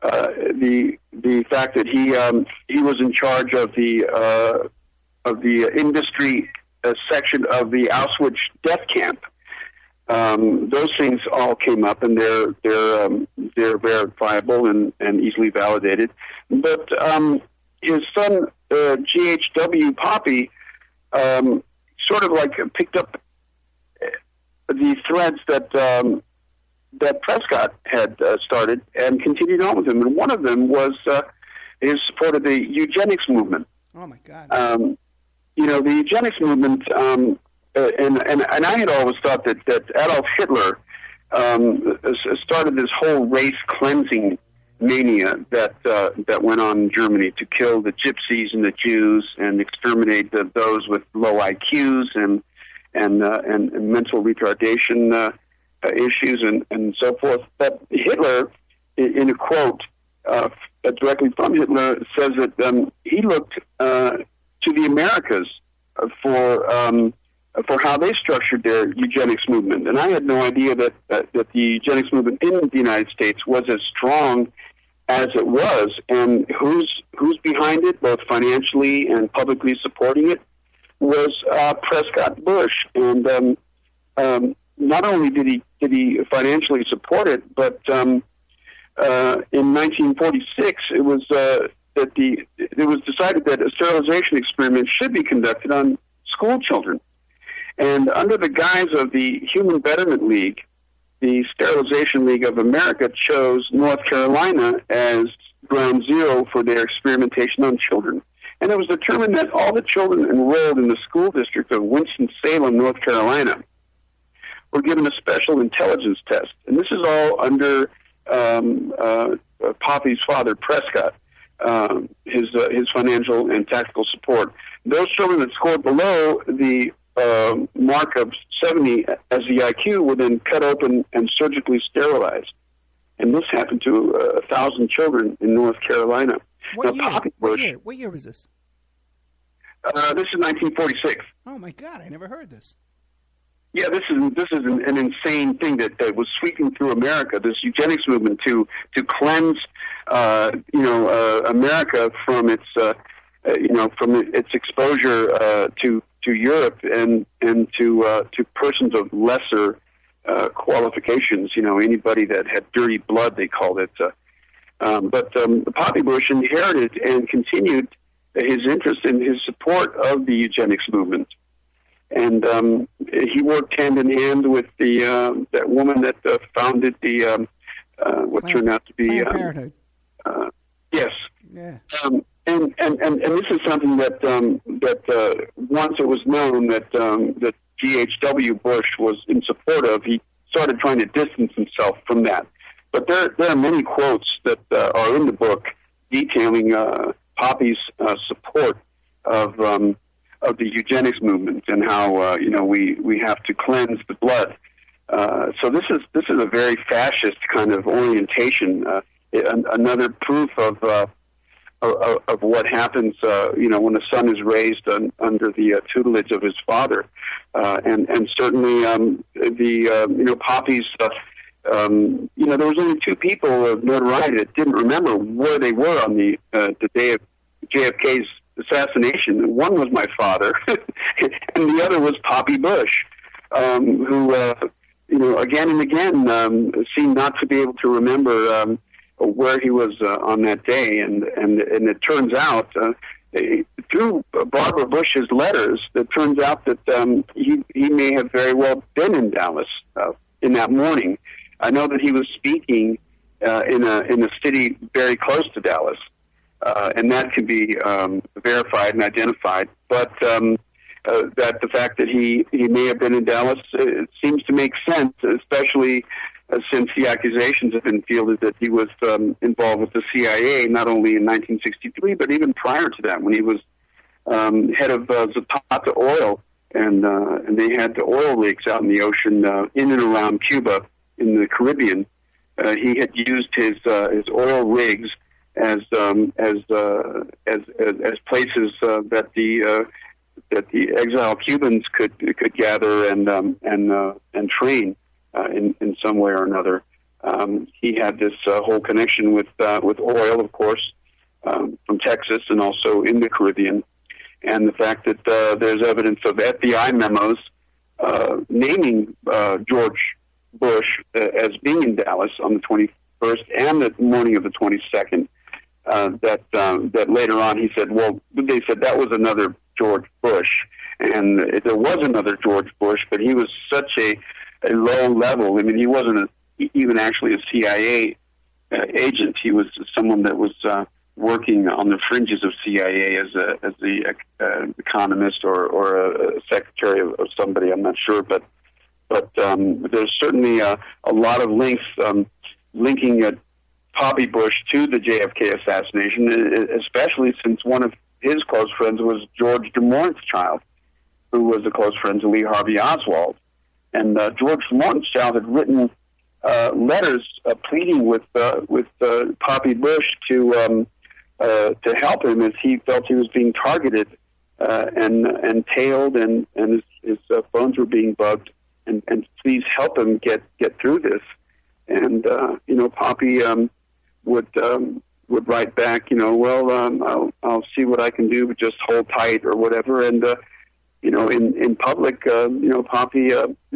the fact that he was in charge of the industry section of the Auschwitz death camp. Those things all came up, and they're verifiable and easily validated. But his son, G.H.W. Poppy, sort of like picked up the threads that Prescott had started and continued on with him. And one of them was his support of the eugenics movement. Oh, my God. The eugenics movement, and I had always thought that Adolf Hitler started this whole race cleansing mania that went on in Germany to kill the gypsies and the Jews and exterminate those with low IQs and mental retardation issues and so forth. But Hitler, in a quote directly from Hitler, says that he looked to the Americas for how they structured their eugenics movement, and I had no idea that the eugenics movement in the United States was as strong as it was, and who's behind it, both financially and publicly supporting it, was Prescott Bush. And not only did he financially support it, but in 1946 it was decided that a sterilization experiment should be conducted on school children. And under the guise of the Human Betterment League, the Sterilization League of America chose North Carolina as ground zero for their experimentation on children. And it was determined that all the children enrolled in the school district of Winston-Salem, North Carolina, were given a special intelligence test. And this is all under Poppy's father, Prescott, his financial and tactical support. Those children that scored below the mark of 70 as the IQ were then cut open and surgically sterilized. And this happened to 1,000 children in North Carolina. What year was this? This is 1946. Oh my God! I never heard this. Yeah, this is an insane thing that was sweeping through America. This eugenics movement to cleanse, America from its exposure to Europe and to persons of lesser qualifications. Anybody that had dirty blood, they called it. But Poppy Bush inherited and continued his interest and his support of the eugenics movement. And he worked hand in hand with that woman that founded the what turned out to be Planned Parenthood. Yes. Yeah. And this is something that once it was known that G.H.W. Bush was in support of, he started trying to distance himself from that. But there are many quotes that are in the book detailing Poppy's support of the eugenics movement and how we have to cleanse the blood. So this is a very fascist kind of orientation. Another proof of what happens, when a son is raised under the tutelage of his father, and certainly Poppy's. There was only two people of notoriety that didn't remember where they were on the day of JFK's assassination. One was my father, and the other was Poppy Bush, who, again and again seemed not to be able to remember where he was on that day. And it turns out, through Barbara Bush's letters, it turns out that he may have very well been in Dallas in that morning. I know that he was speaking in a city very close to Dallas, and that can be verified and identified. But that the fact that he may have been in Dallas, it seems to make sense, especially since the accusations have been fielded that he was involved with the CIA, not only in 1963, but even prior to that, when he was head of Zapata Oil, and they had the oil rigs out in the ocean in and around Cuba in the Caribbean. He had used his oil rigs as places that the exiled Cubans could gather and train in some way or another. He had this whole connection with oil, of course, from Texas and also in the Caribbean, and the fact that there's evidence of FBI memos naming George Bush as being in Dallas on the 21st and the morning of the 22nd. That later on he said, well, they said that was another George Bush, and there was another George Bush, but he was such a low level. I mean, he wasn't even actually a CIA agent. He was someone that was working on the fringes of CIA as the economist or a secretary of somebody. I'm not sure, but there's certainly a lot of links linking Poppy Bush to the JFK assassination, especially since one of his close friends was George de Morton's child, who was a close friend to Lee Harvey Oswald. And George de Morton's child had written letters pleading with Poppy Bush to help him, as he felt he was being targeted and tailed, and his phones were being bugged, and please help him get through this. And Poppy would write back, I'll see what I can do, but just hold tight or whatever. And in public, Poppy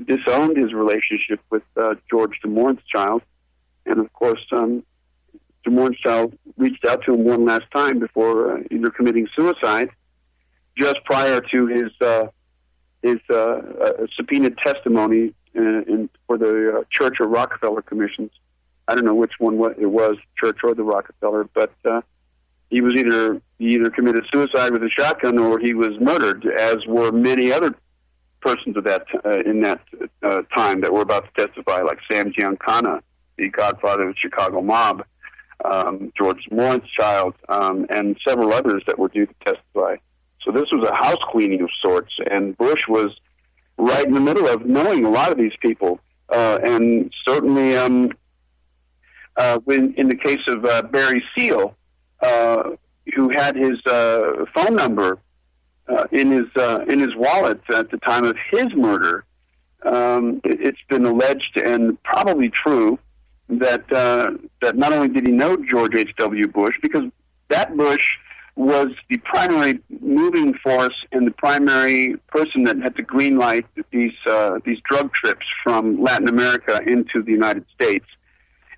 disowned his relationship with George de Mohrenschildt, and of course, de Mohrenschildt reached out to him one last time before either committing suicide, just prior to his subpoenaed testimony for the Church or Rockefeller commissions. I don't know which one it was, Church or the Rockefeller, but he either committed suicide with a shotgun or he was murdered, as were many other persons of that in that time that were about to testify, like Sam Giancana, the godfather of the Chicago mob, George Mohrenschildt, and several others that were due to testify. So this was a house cleaning of sorts, and Bush was right in the middle of knowing a lot of these people, and certainly when in the case of Barry Seal, who had his phone number in his wallet at the time of his murder, it's been alleged and probably true that not only did he know George H.W. Bush, because that Bush was the primary moving force and the primary person that had to green light these drug trips from Latin America into the United States.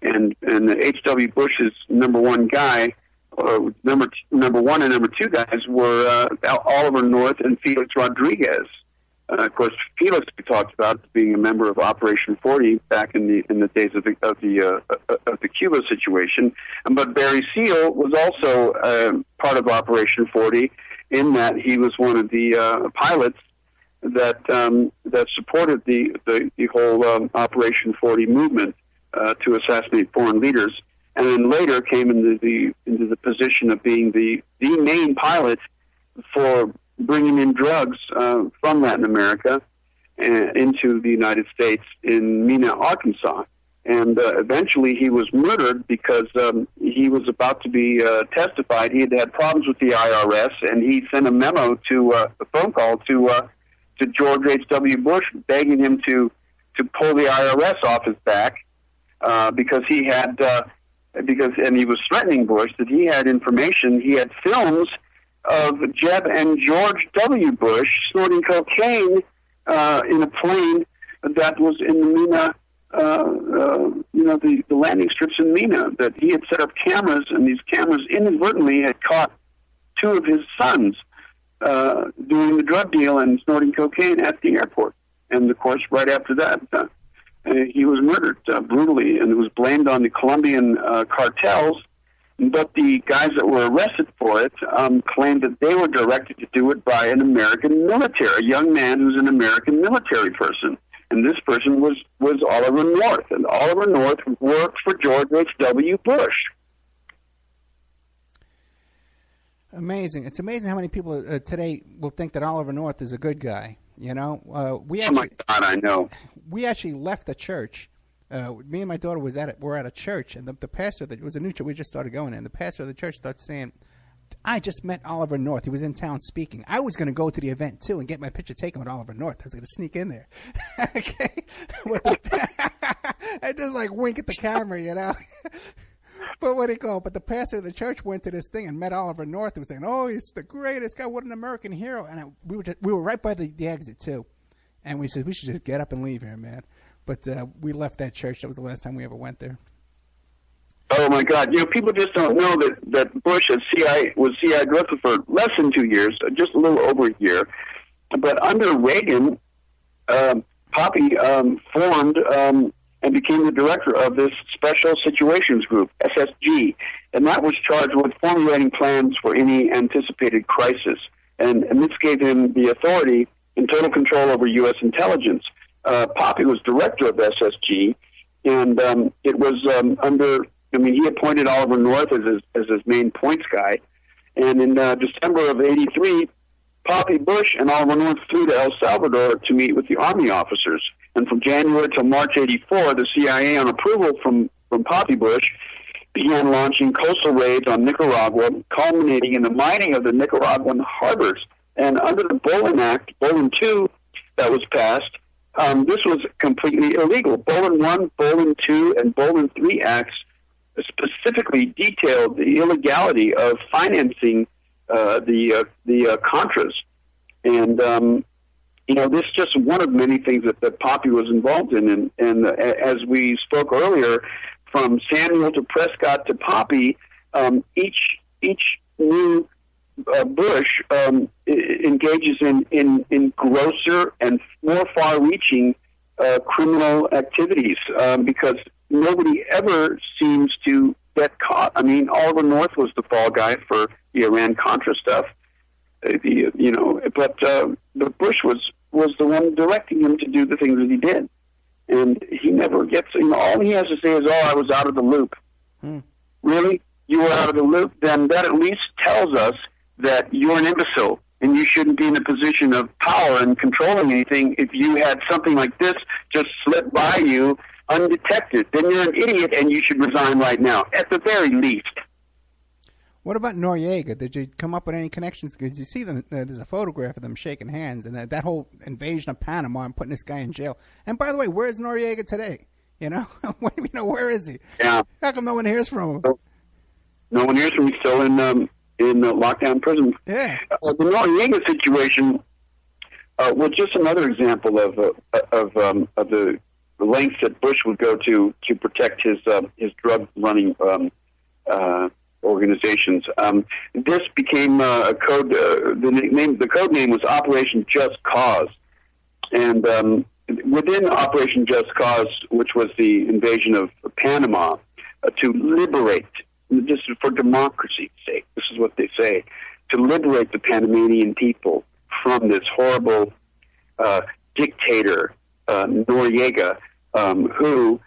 And H.W. Bush's number one guy, number one and number two guys were Oliver North and Felix Rodriguez. Of course, Felix we talked about being a member of Operation 40 back in the days of the Cuba situation, but Barry Seal was also part of Operation 40 in that he was one of the pilots that supported the whole Operation 40 movement to assassinate foreign leaders, and then later came into the position of being the main pilot for bringing in drugs from Latin America into the United States in Mena, Arkansas. And eventually he was murdered because he was about to be testified. He had problems with the IRS, and he sent a memo a phone call to George H.W. Bush begging him to pull the IRS off his back because he had and he was threatening Bush that he had information. He had films of Jeb and George W. Bush snorting cocaine in a plane that was in the Mena, the landing strips in Mena, that he had set up cameras, and these cameras inadvertently had caught two of his sons doing the drug deal and snorting cocaine at the airport. And, of course, right after that, he was murdered brutally, and it was blamed on the Colombian cartels. But the guys that were arrested for it claimed that they were directed to do it by an American military, a young man who's an American military person. And this person was Oliver North. And Oliver North worked for George H.W. Bush. Amazing. It's amazing how many people today will think that Oliver North is a good guy. You know, oh my God, I know. We actually left the church. Me and my daughter were at a church, and the pastor, it was a new church we just started going in, the pastor of the church started saying, I just met Oliver North. He was in town speaking. I was going to go to the event, too, and get my picture taken with Oliver North. I was going to sneak in there. Okay? I just, wink at the camera, you know? But what do you call it? But the pastor of the church went to this thing and met Oliver North and was saying, oh, he's the greatest guy. What an American hero. And we were right by the exit, too. And we said, we should just get up and leave here, man. But we left that church. That was the last time we ever went there. Oh, my God. You know, people just don't know that Bush was CIA director for less than 2 years, just a little over a year. But under Reagan, Poppy formed and became the director of this Special Situations Group, SSG. And that was charged with formulating plans for any anticipated crisis. And this gave him the authority and total control over U.S. intelligence. Poppy was director of SSG, and it was he appointed Oliver North as his main points guy. And in December of '83, Poppy Bush and Oliver North flew to El Salvador to meet with the Army officers. And from January till March '84, the CIA, on approval from Poppy Bush, began launching coastal raids on Nicaragua, culminating in the mining of the Nicaraguan harbors. And under the Bolin Act, Bolin II, that was passed, this was completely illegal. Bolin I, Bolin II, and Bolin III Acts specifically detailed the illegality of financing the Contras. And, this is just one of many things that Poppy was involved in. And as we spoke earlier, from Samuel to Prescott to Poppy, each new Bush engages in grosser and more far-reaching criminal activities because nobody ever seems to get caught. I mean, Oliver North was the fall guy for the Iran-Contra stuff, but Bush was the one directing him to do the things that he did. And he never gets, all he has to say is, I was out of the loop. Really? You were out of the loop? Then that at least tells us that you're an imbecile and you shouldn't be in a position of power and controlling anything if you had something like this just slip by you undetected. Then you're an idiot and you should resign right now, at the very least. What about Noriega? Did you come up with any connections? Because you see them, there's a photograph of them shaking hands, and that whole invasion of Panama and putting this guy in jail. And by the way, where's Noriega today? Where is he? Yeah. How come no one hears from him? No one hears from him. He's still in lockdown prison. Yeah. The Noriega situation was just another example of the lengths that Bush would go to protect his drug running organizations. This became a code. The code name was Operation Just Cause, and within Operation Just Cause, which was the invasion of Panama, to liberate. This is for democracy's sake. This is what they say: to liberate the Panamanian people from this horrible dictator Noriega, who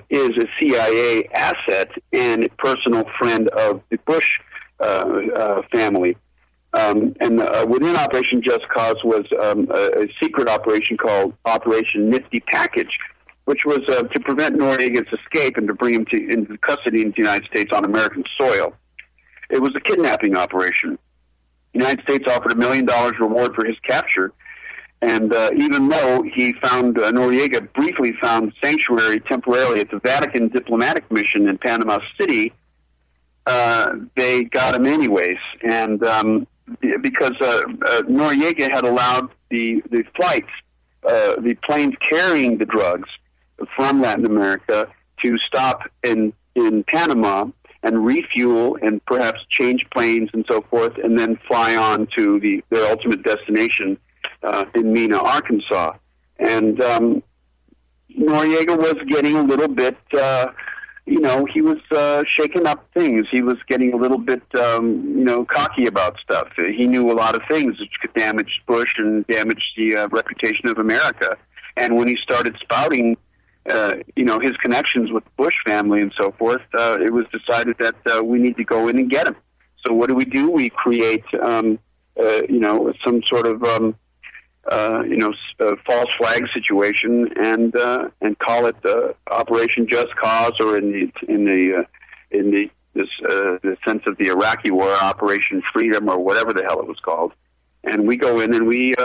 is a CIA asset and a personal friend of the Bush family. Within Operation Just Cause was a secret operation called Operation Nifty Package, which was to prevent Noriega's escape and to bring him into custody in the United States on American soil. It was a kidnapping operation. The United States offered $1 million reward for his capture. And even though he found, Noriega briefly found sanctuary temporarily at the Vatican diplomatic mission in Panama City, they got him anyways. And because Noriega had allowed the flights, the planes carrying the drugs from Latin America to stop in Panama and refuel and perhaps change planes and so forth, and then fly on to their ultimate destination, in Mena, Arkansas. And Noriega was getting a little bit, he was shaking up things. He was getting a little bit, cocky about stuff. He knew a lot of things which could damage Bush and damage the reputation of America. And when he started spouting, his connections with the Bush family and so forth, it was decided that we need to go in and get him. So what do? We create, some sort of false flag situation and call it Operation Just Cause, or in the sense of the Iraqi War, Operation Freedom, or whatever the hell it was called. And we go in and we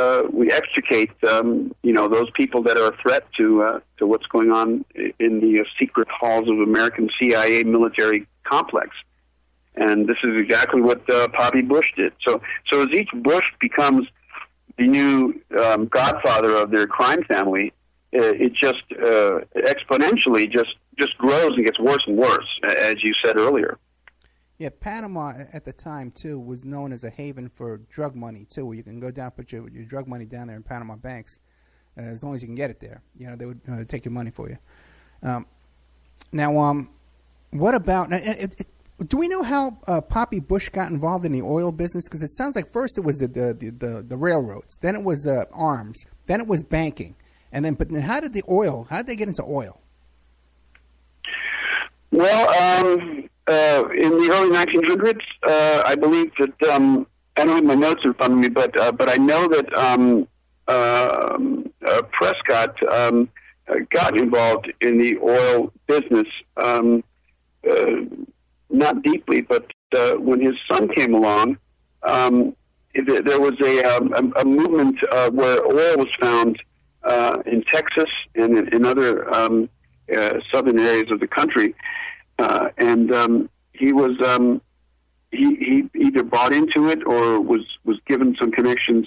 extricate those people that are a threat to what's going on in the secret halls of American CIA military complex. And this is exactly what Poppy Bush did. So as each Bush becomes the new godfather of their crime family, it just exponentially just grows and gets worse and worse, as you said earlier. Yeah, Panama at the time, too, was known as a haven for drug money, too, where you can go down, put your drug money down there in Panama banks, as long as you can get it there. They would take your money for you. Now, what about... do we know how Poppy Bush got involved in the oil business? Because it sounds like first it was the railroads, then it was arms, then it was banking, but then how did they get into oil? Well, in the early 1900s, I believe that I don't have my notes in front of me, but I know that Prescott got involved in the oil business, not deeply, but when his son came along, there was a movement where oil was found in Texas and in other southern areas of the country, and he was he either bought into it or was given some connections.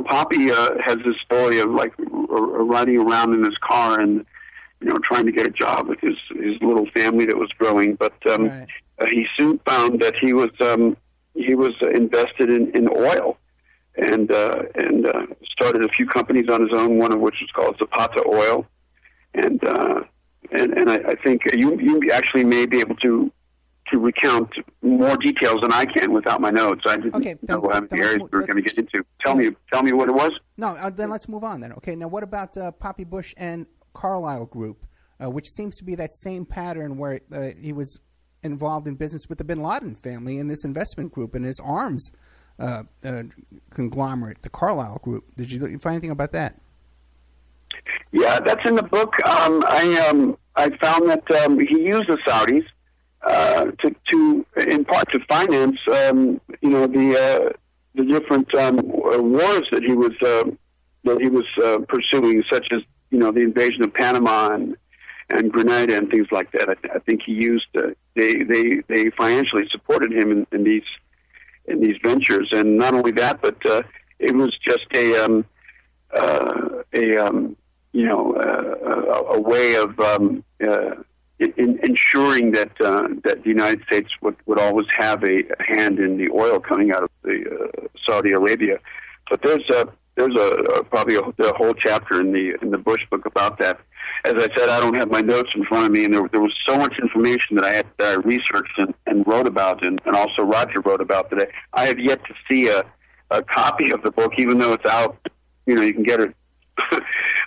Poppy has this story of like riding around in his car and trying to get a job with his little family that was growing, but Right. He soon found that he was invested in oil, and started a few companies on his own. One of which was called Zapata Oil, and I think you actually may be able to recount more details than I can without my notes. I didn't know how many areas we were going to get into. Tell me what it was. No, then let's move on then. Okay, now what about Poppy Bush and Carlyle Group, which seems to be that same pattern where he was involved in business with the Bin Laden family in this investment group and his arms conglomerate, the Carlyle Group. Did you find anything about that? Yeah, that's in the book. I found that he used the Saudis to in part to finance the different wars that he was pursuing, such as the invasion of Panama and Grenada and things like that. I think he used they financially supported him in these ventures, and not only that, but it was just a way of ensuring that the United States would always have a hand in the oil coming out of Saudi Arabia. But there's probably a whole chapter in the Bush book about that. As I said, I don't have my notes in front of me, and there was so much information that I researched and wrote about, and also Roger wrote about today. I have yet to see a copy of the book, even though it's out. You can get it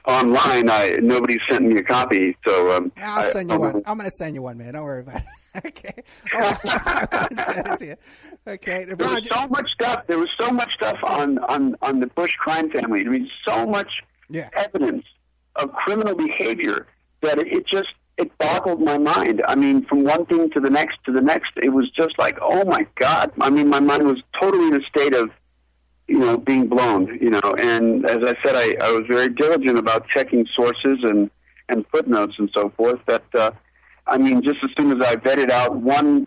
online. Nobody sent me a copy, so I'll send you one. I'm going to send you one, man. Don't worry about it. Okay. I'm going to send it to you. Okay. There was so much stuff. There was so much stuff on the Bush crime family. I mean, so much evidence of criminal behavior that it boggled my mind. I mean, from one thing to the next, it was just like, oh my God. I mean, my mind was totally in a state of, being blown, and as I said, I was very diligent about checking sources and footnotes and so forth. That, just as soon as I vetted out one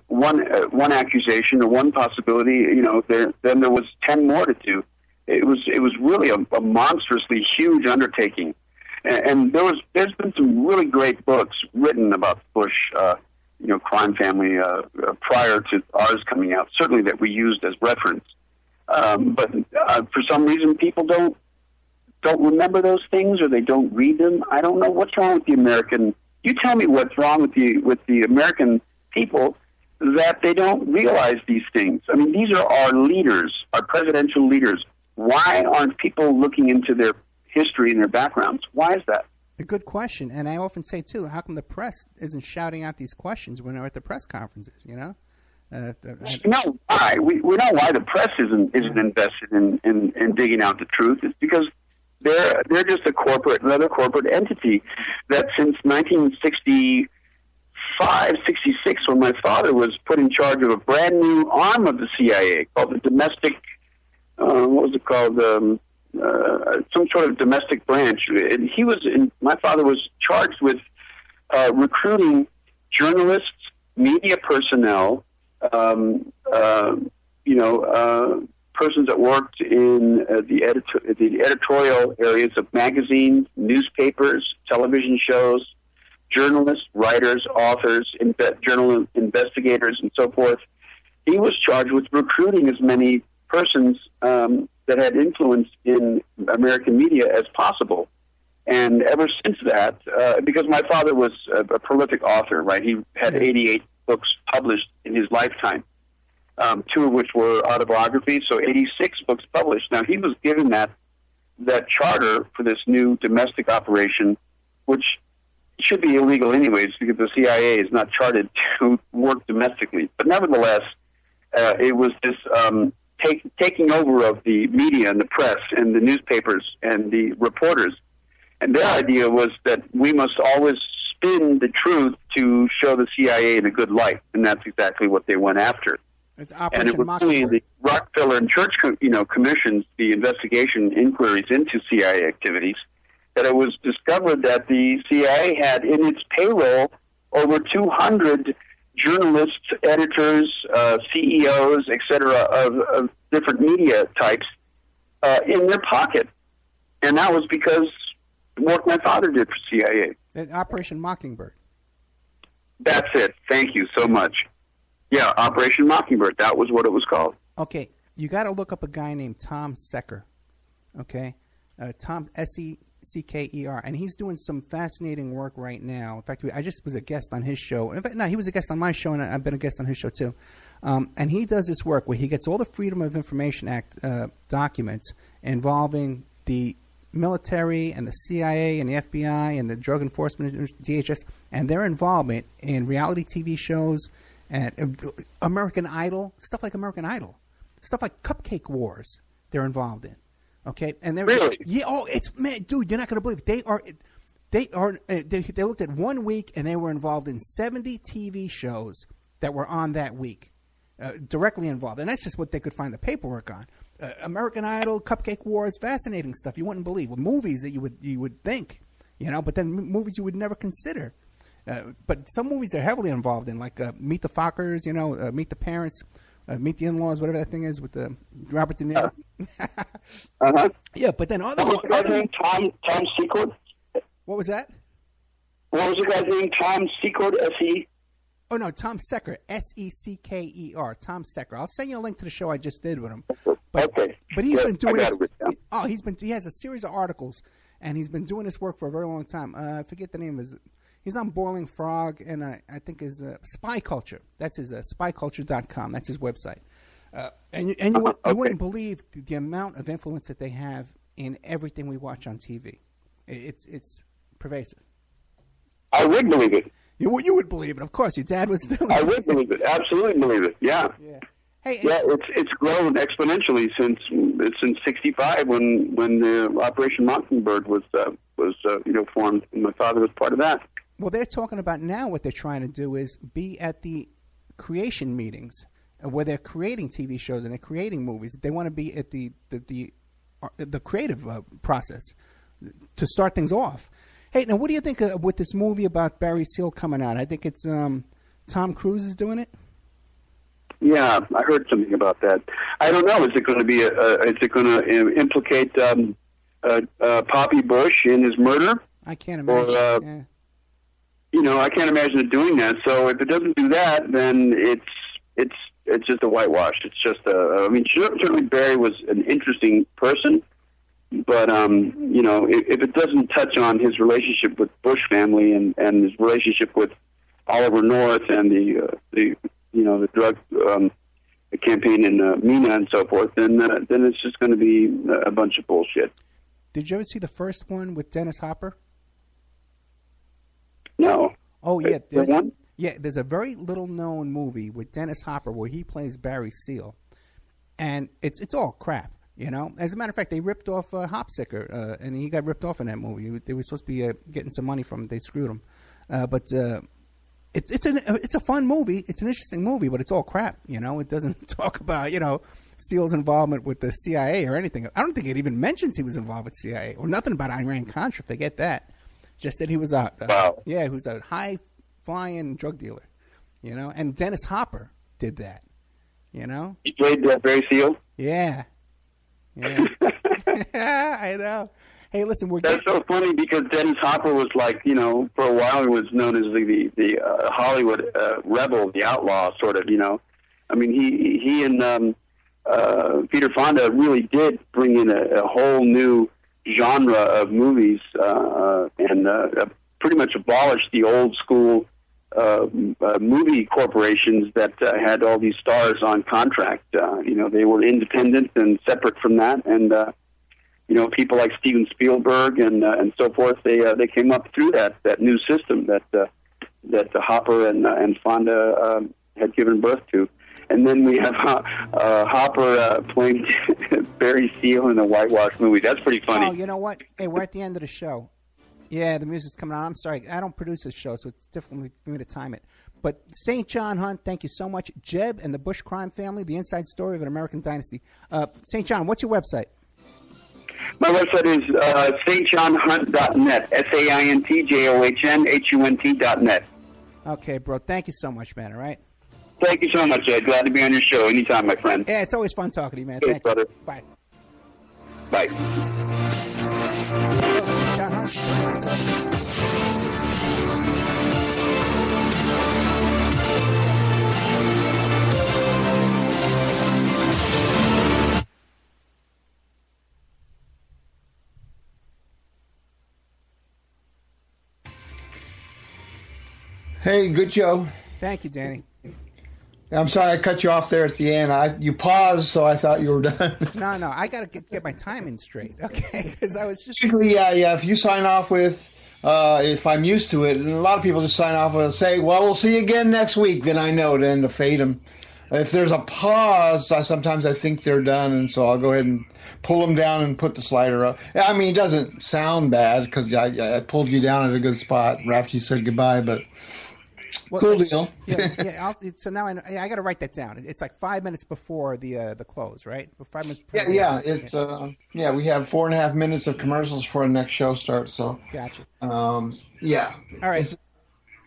accusation or one possibility, then there was 10 more to do. It was really a monstrously huge undertaking. And there's been some really great books written about the Bush, crime family prior to ours coming out, certainly that we used as reference. But for some reason, people don't remember those things, or they don't read them. I don't know what's wrong with the American. You tell me what's wrong with the American people, that they don't realize these things. I mean, these are our leaders, our presidential leaders. Why aren't people looking into their history and their backgrounds? Why is that? A good question, and I often say too, how come the press isn't shouting out these questions when they're at the press conferences? We know why. We know why the press isn't invested in digging out the truth. It's because they're just another corporate entity that since 1965, 66, when my father was put in charge of a brand new arm of the CIA called the domestic. What was it called? Some sort of domestic branch. And my father was charged with recruiting journalists, media personnel, persons that worked in the editorial areas of magazines, newspapers, television shows, journalists, writers, authors, journal investigators, and so forth. He was charged with recruiting as many persons that had influence in American media as possible. And ever since that, because my father was a prolific author, right? He had 88 books published in his lifetime, 2 of which were autobiographies, so 86 books published. Now, he was given that charter for this new domestic operation, which should be illegal anyways, because the CIA is not chartered to work domestically. But nevertheless, it was this taking over of the media and the press and the newspapers and the reporters. And their idea was that we must always spin the truth to show the CIA in a good light, and that's exactly what they went after. It's And Operation it was Mockingbird. only the Rockefeller and Church, commissions, the investigation inquiries into CIA activities, that it was discovered that the CIA had in its payroll over 200 journalists, editors, CEOs, etc., of different media types in their pocket. And that was because what my father did for CIA. Operation Mockingbird. That's it. Thank you so much. Yeah, Operation Mockingbird. That was what it was called. Okay, you got to look up a guy named Tom Secker. Okay, Tom Secker, and he's doing some fascinating work right now. In fact, I just was a guest on his show. In fact, no, he was a guest on my show, and I've been a guest on his show too. And he does this work where he gets all the Freedom of Information Act documents involving the military and the CIA and the FBI and the Drug Enforcement, DHS, and their involvement in reality TV shows and American Idol, stuff like American Idol, stuff like Cupcake Wars. They're involved in. Okay, and they're really, yeah. Oh, it's man, dude, you're not going to believe it. They looked at 1 week and they were involved in 70 TV shows that were on that week, directly involved, and that's just what they could find the paperwork on. American Idol, Cupcake Wars, fascinating stuff you wouldn't believe. With movies that you would think, but then movies you would never consider. But some movies they're heavily involved in, like Meet the Fockers, Meet the Parents, Meet the In-Laws, whatever that thing is with the Robert De Niro. Yeah, but then what was the guy's name? Tom Secord? What was that? What was the guy's name? Tom Secord, S-E? Oh, no, Tom Secker, Secker, Tom Secker. I'll send you a link to the show I just did with him. Okay. But he's been doing this. He has a series of articles, and he's been doing this work for a very long time. I forget the name of his. He's on Boiling Frog, and I think his Spy Culture. That's his spyculture.com. That's his website. And you wouldn't believe the amount of influence that they have in everything we watch on TV. It's pervasive. I would believe it. You would believe it. Of course, your dad was doing it. I would believe it. Absolutely believe it. Yeah. Hey, it's grown exponentially since '65 when the Operation Mockingbird was formed, and my father was part of that. Well, they're talking about now what they're trying to do is be at the creation meetings where they're creating TV shows and they're creating movies. They want to be at the creative process to start things off. Hey, now what do you think with this movie about Barry Seal coming out? I think it's Tom Cruise is doing it. Yeah, I heard something about that. I don't know. Is it going to be? Is it going to implicate Poppy Bush in his murder? I can't imagine. I can't imagine it doing that. So if it doesn't do that, then it's just a whitewash. It's just certainly Barry was an interesting person, but if it doesn't touch on his relationship with Bush family and his relationship with Oliver North and the drug campaign in Mina and so forth, then it's just going to be a bunch of bullshit. Did you ever see the first one with Dennis Hopper? No. Oh, yeah. There's there's a very little-known movie with Dennis Hopper where he plays Barry Seal, and it's all crap, As a matter of fact, they ripped off Hopsicker, and he got ripped off in that movie. They were supposed to be getting some money from him. They screwed him. But it's a fun movie. It's an interesting movie, but it's all crap, It doesn't talk about, Seal's involvement with the CIA or anything. I don't think it even mentions he was involved with CIA or nothing about Iran-Contra. Forget that. Just that he was he was a high-flying drug dealer, And Dennis Hopper did that, He played Barry Seal? Yeah. I know. Hey, listen, that's so funny because Dennis Hopper was like, for a while he was known as the Hollywood rebel, the outlaw, sort of, I mean, he and Peter Fonda really did bring in a whole new genre of movies and pretty much abolished the old school movie corporations that had all these stars on contract. They were independent and separate from that, and people like Steven Spielberg and so forth. They came up through that new system that Hopper and Fonda had given birth to. And then we have Hopper playing Barry Seal in a whitewash movie. That's pretty funny. Oh, you know what? Hey, we're at the end of the show. Yeah, the music's coming on. I'm sorry. I don't produce this show, so it's difficult for me to time it. But St. John Hunt, thank you so much. Jeb and the Bush crime family, the inside story of an American dynasty. St. John, what's your website? My website is stjohnhunt.net, SAINTJOHNHUNT.net. Okay, bro. Thank you so much, man, all right? Thank you so much, Ed. Glad to be on your show anytime, my friend. Yeah, it's always fun talking to you, man. Thanks, Thank brother. you. Bye. Bye. John Hunt. Hey, good show. Thank you, Danny. I'm sorry I cut you off there at the end. You paused, so I thought you were done. No, I got to get my timing straight, okay? Because I was just... Yeah. If you sign off with, if I'm used to it, and a lot of people just sign off with, say, well, we'll see you again next week, then I know to end to fade them. If there's a pause, sometimes I think they're done, and so I'll go ahead and pull them down and put the slider up. I mean, it doesn't sound bad because I pulled you down at a good spot after you said goodbye, but... Well, cool deal. Yeah. So now I know, I got to write that down. It's like 5 minutes before the close, right? 5 minutes. Before It's we have 4.5 minutes of commercials before the next show starts. So gotcha. Yeah. All right.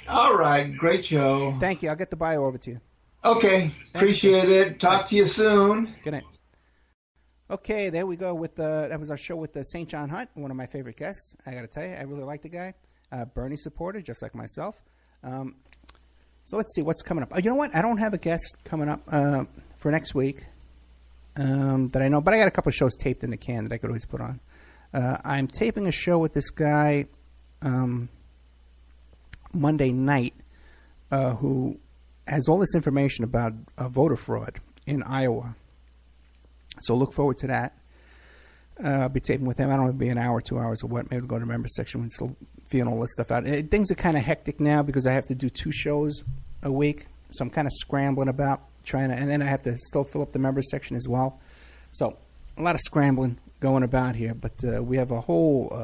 All right. Great show. Thank you. I'll get the bio over to you. Okay. Appreciate it. Talk to you soon. Good night. Okay, there we go. That was our show with St. John Hunt, one of my favorite guests. I got to tell you, I really like the guy. Bernie supporter, just like myself. So let's see what's coming up. You know what? I don't have a guest coming up for next week that I know, but I got a couple of shows taped in the can that I could always put on. I'm taping a show with this guy Monday night who has all this information about voter fraud in Iowa. So look forward to that. I'll be taping with him. I don't know if it'll be an hour, 2 hours, or what. Maybe we'll go to the member section and still feeling all this stuff out. Things are kind of hectic now because I have to do 2 shows a week. So I'm kind of scrambling about trying to, and then I have to still fill up the member section as well. So a lot of scrambling going about here. But we have a whole,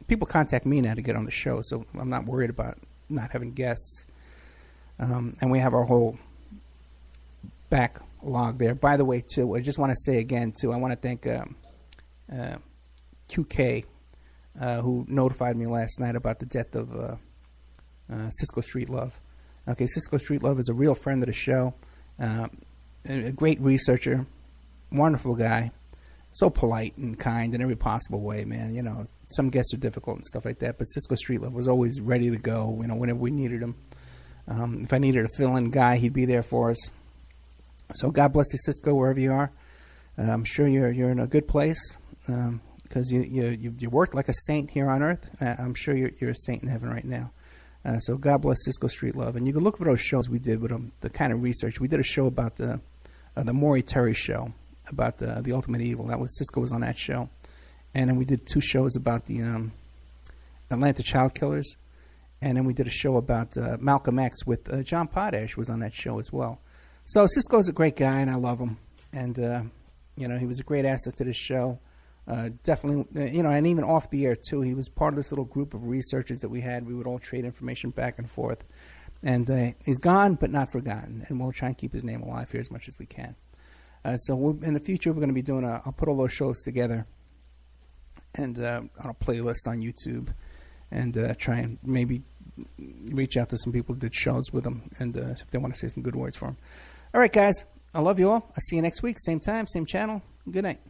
people contact me now to get on the show. So I'm not worried about not having guests. And we have our whole backlog there. By the way, too, I just want to say again, too, I want to thank QK, who notified me last night about the death of Cisco Street Love. Okay, Cisco Street Love is a real friend of the show, a great researcher, wonderful guy, so polite and kind in every possible way, man. You know, some guests are difficult and stuff like that, but Cisco Street Love was always ready to go, you know, whenever we needed him. If I needed a fill-in guy, he'd be there for us. So God bless you, Cisco, wherever you are. I'm sure you're in a good place. Because you worked like a saint here on earth. I'm sure you're a saint in heaven right now. So God bless Cisco Street Love. And you can look for those shows we did with them, the kind of research. We did a show about the Maury Terry show, about the Ultimate Evil. Cisco was on that show. And then we did 2 shows about the Atlanta Child Killers. And then we did a show about Malcolm X with John Potash was on that show as well. So Cisco's a great guy, and I love him. And, he was a great asset to this show. Definitely, and even off the air, too. He was part of this little group of researchers that we had. We would all trade information back and forth. And he's gone, but not forgotten. And we'll try and keep his name alive here as much as we can. So in the future, we're going to be doing I'll put all those shows together and on a playlist on YouTube and try and maybe reach out to some people who did shows with them and if they want to say some good words for him. All right, guys. I love you all. I'll see you next week. Same time, same channel. Good night.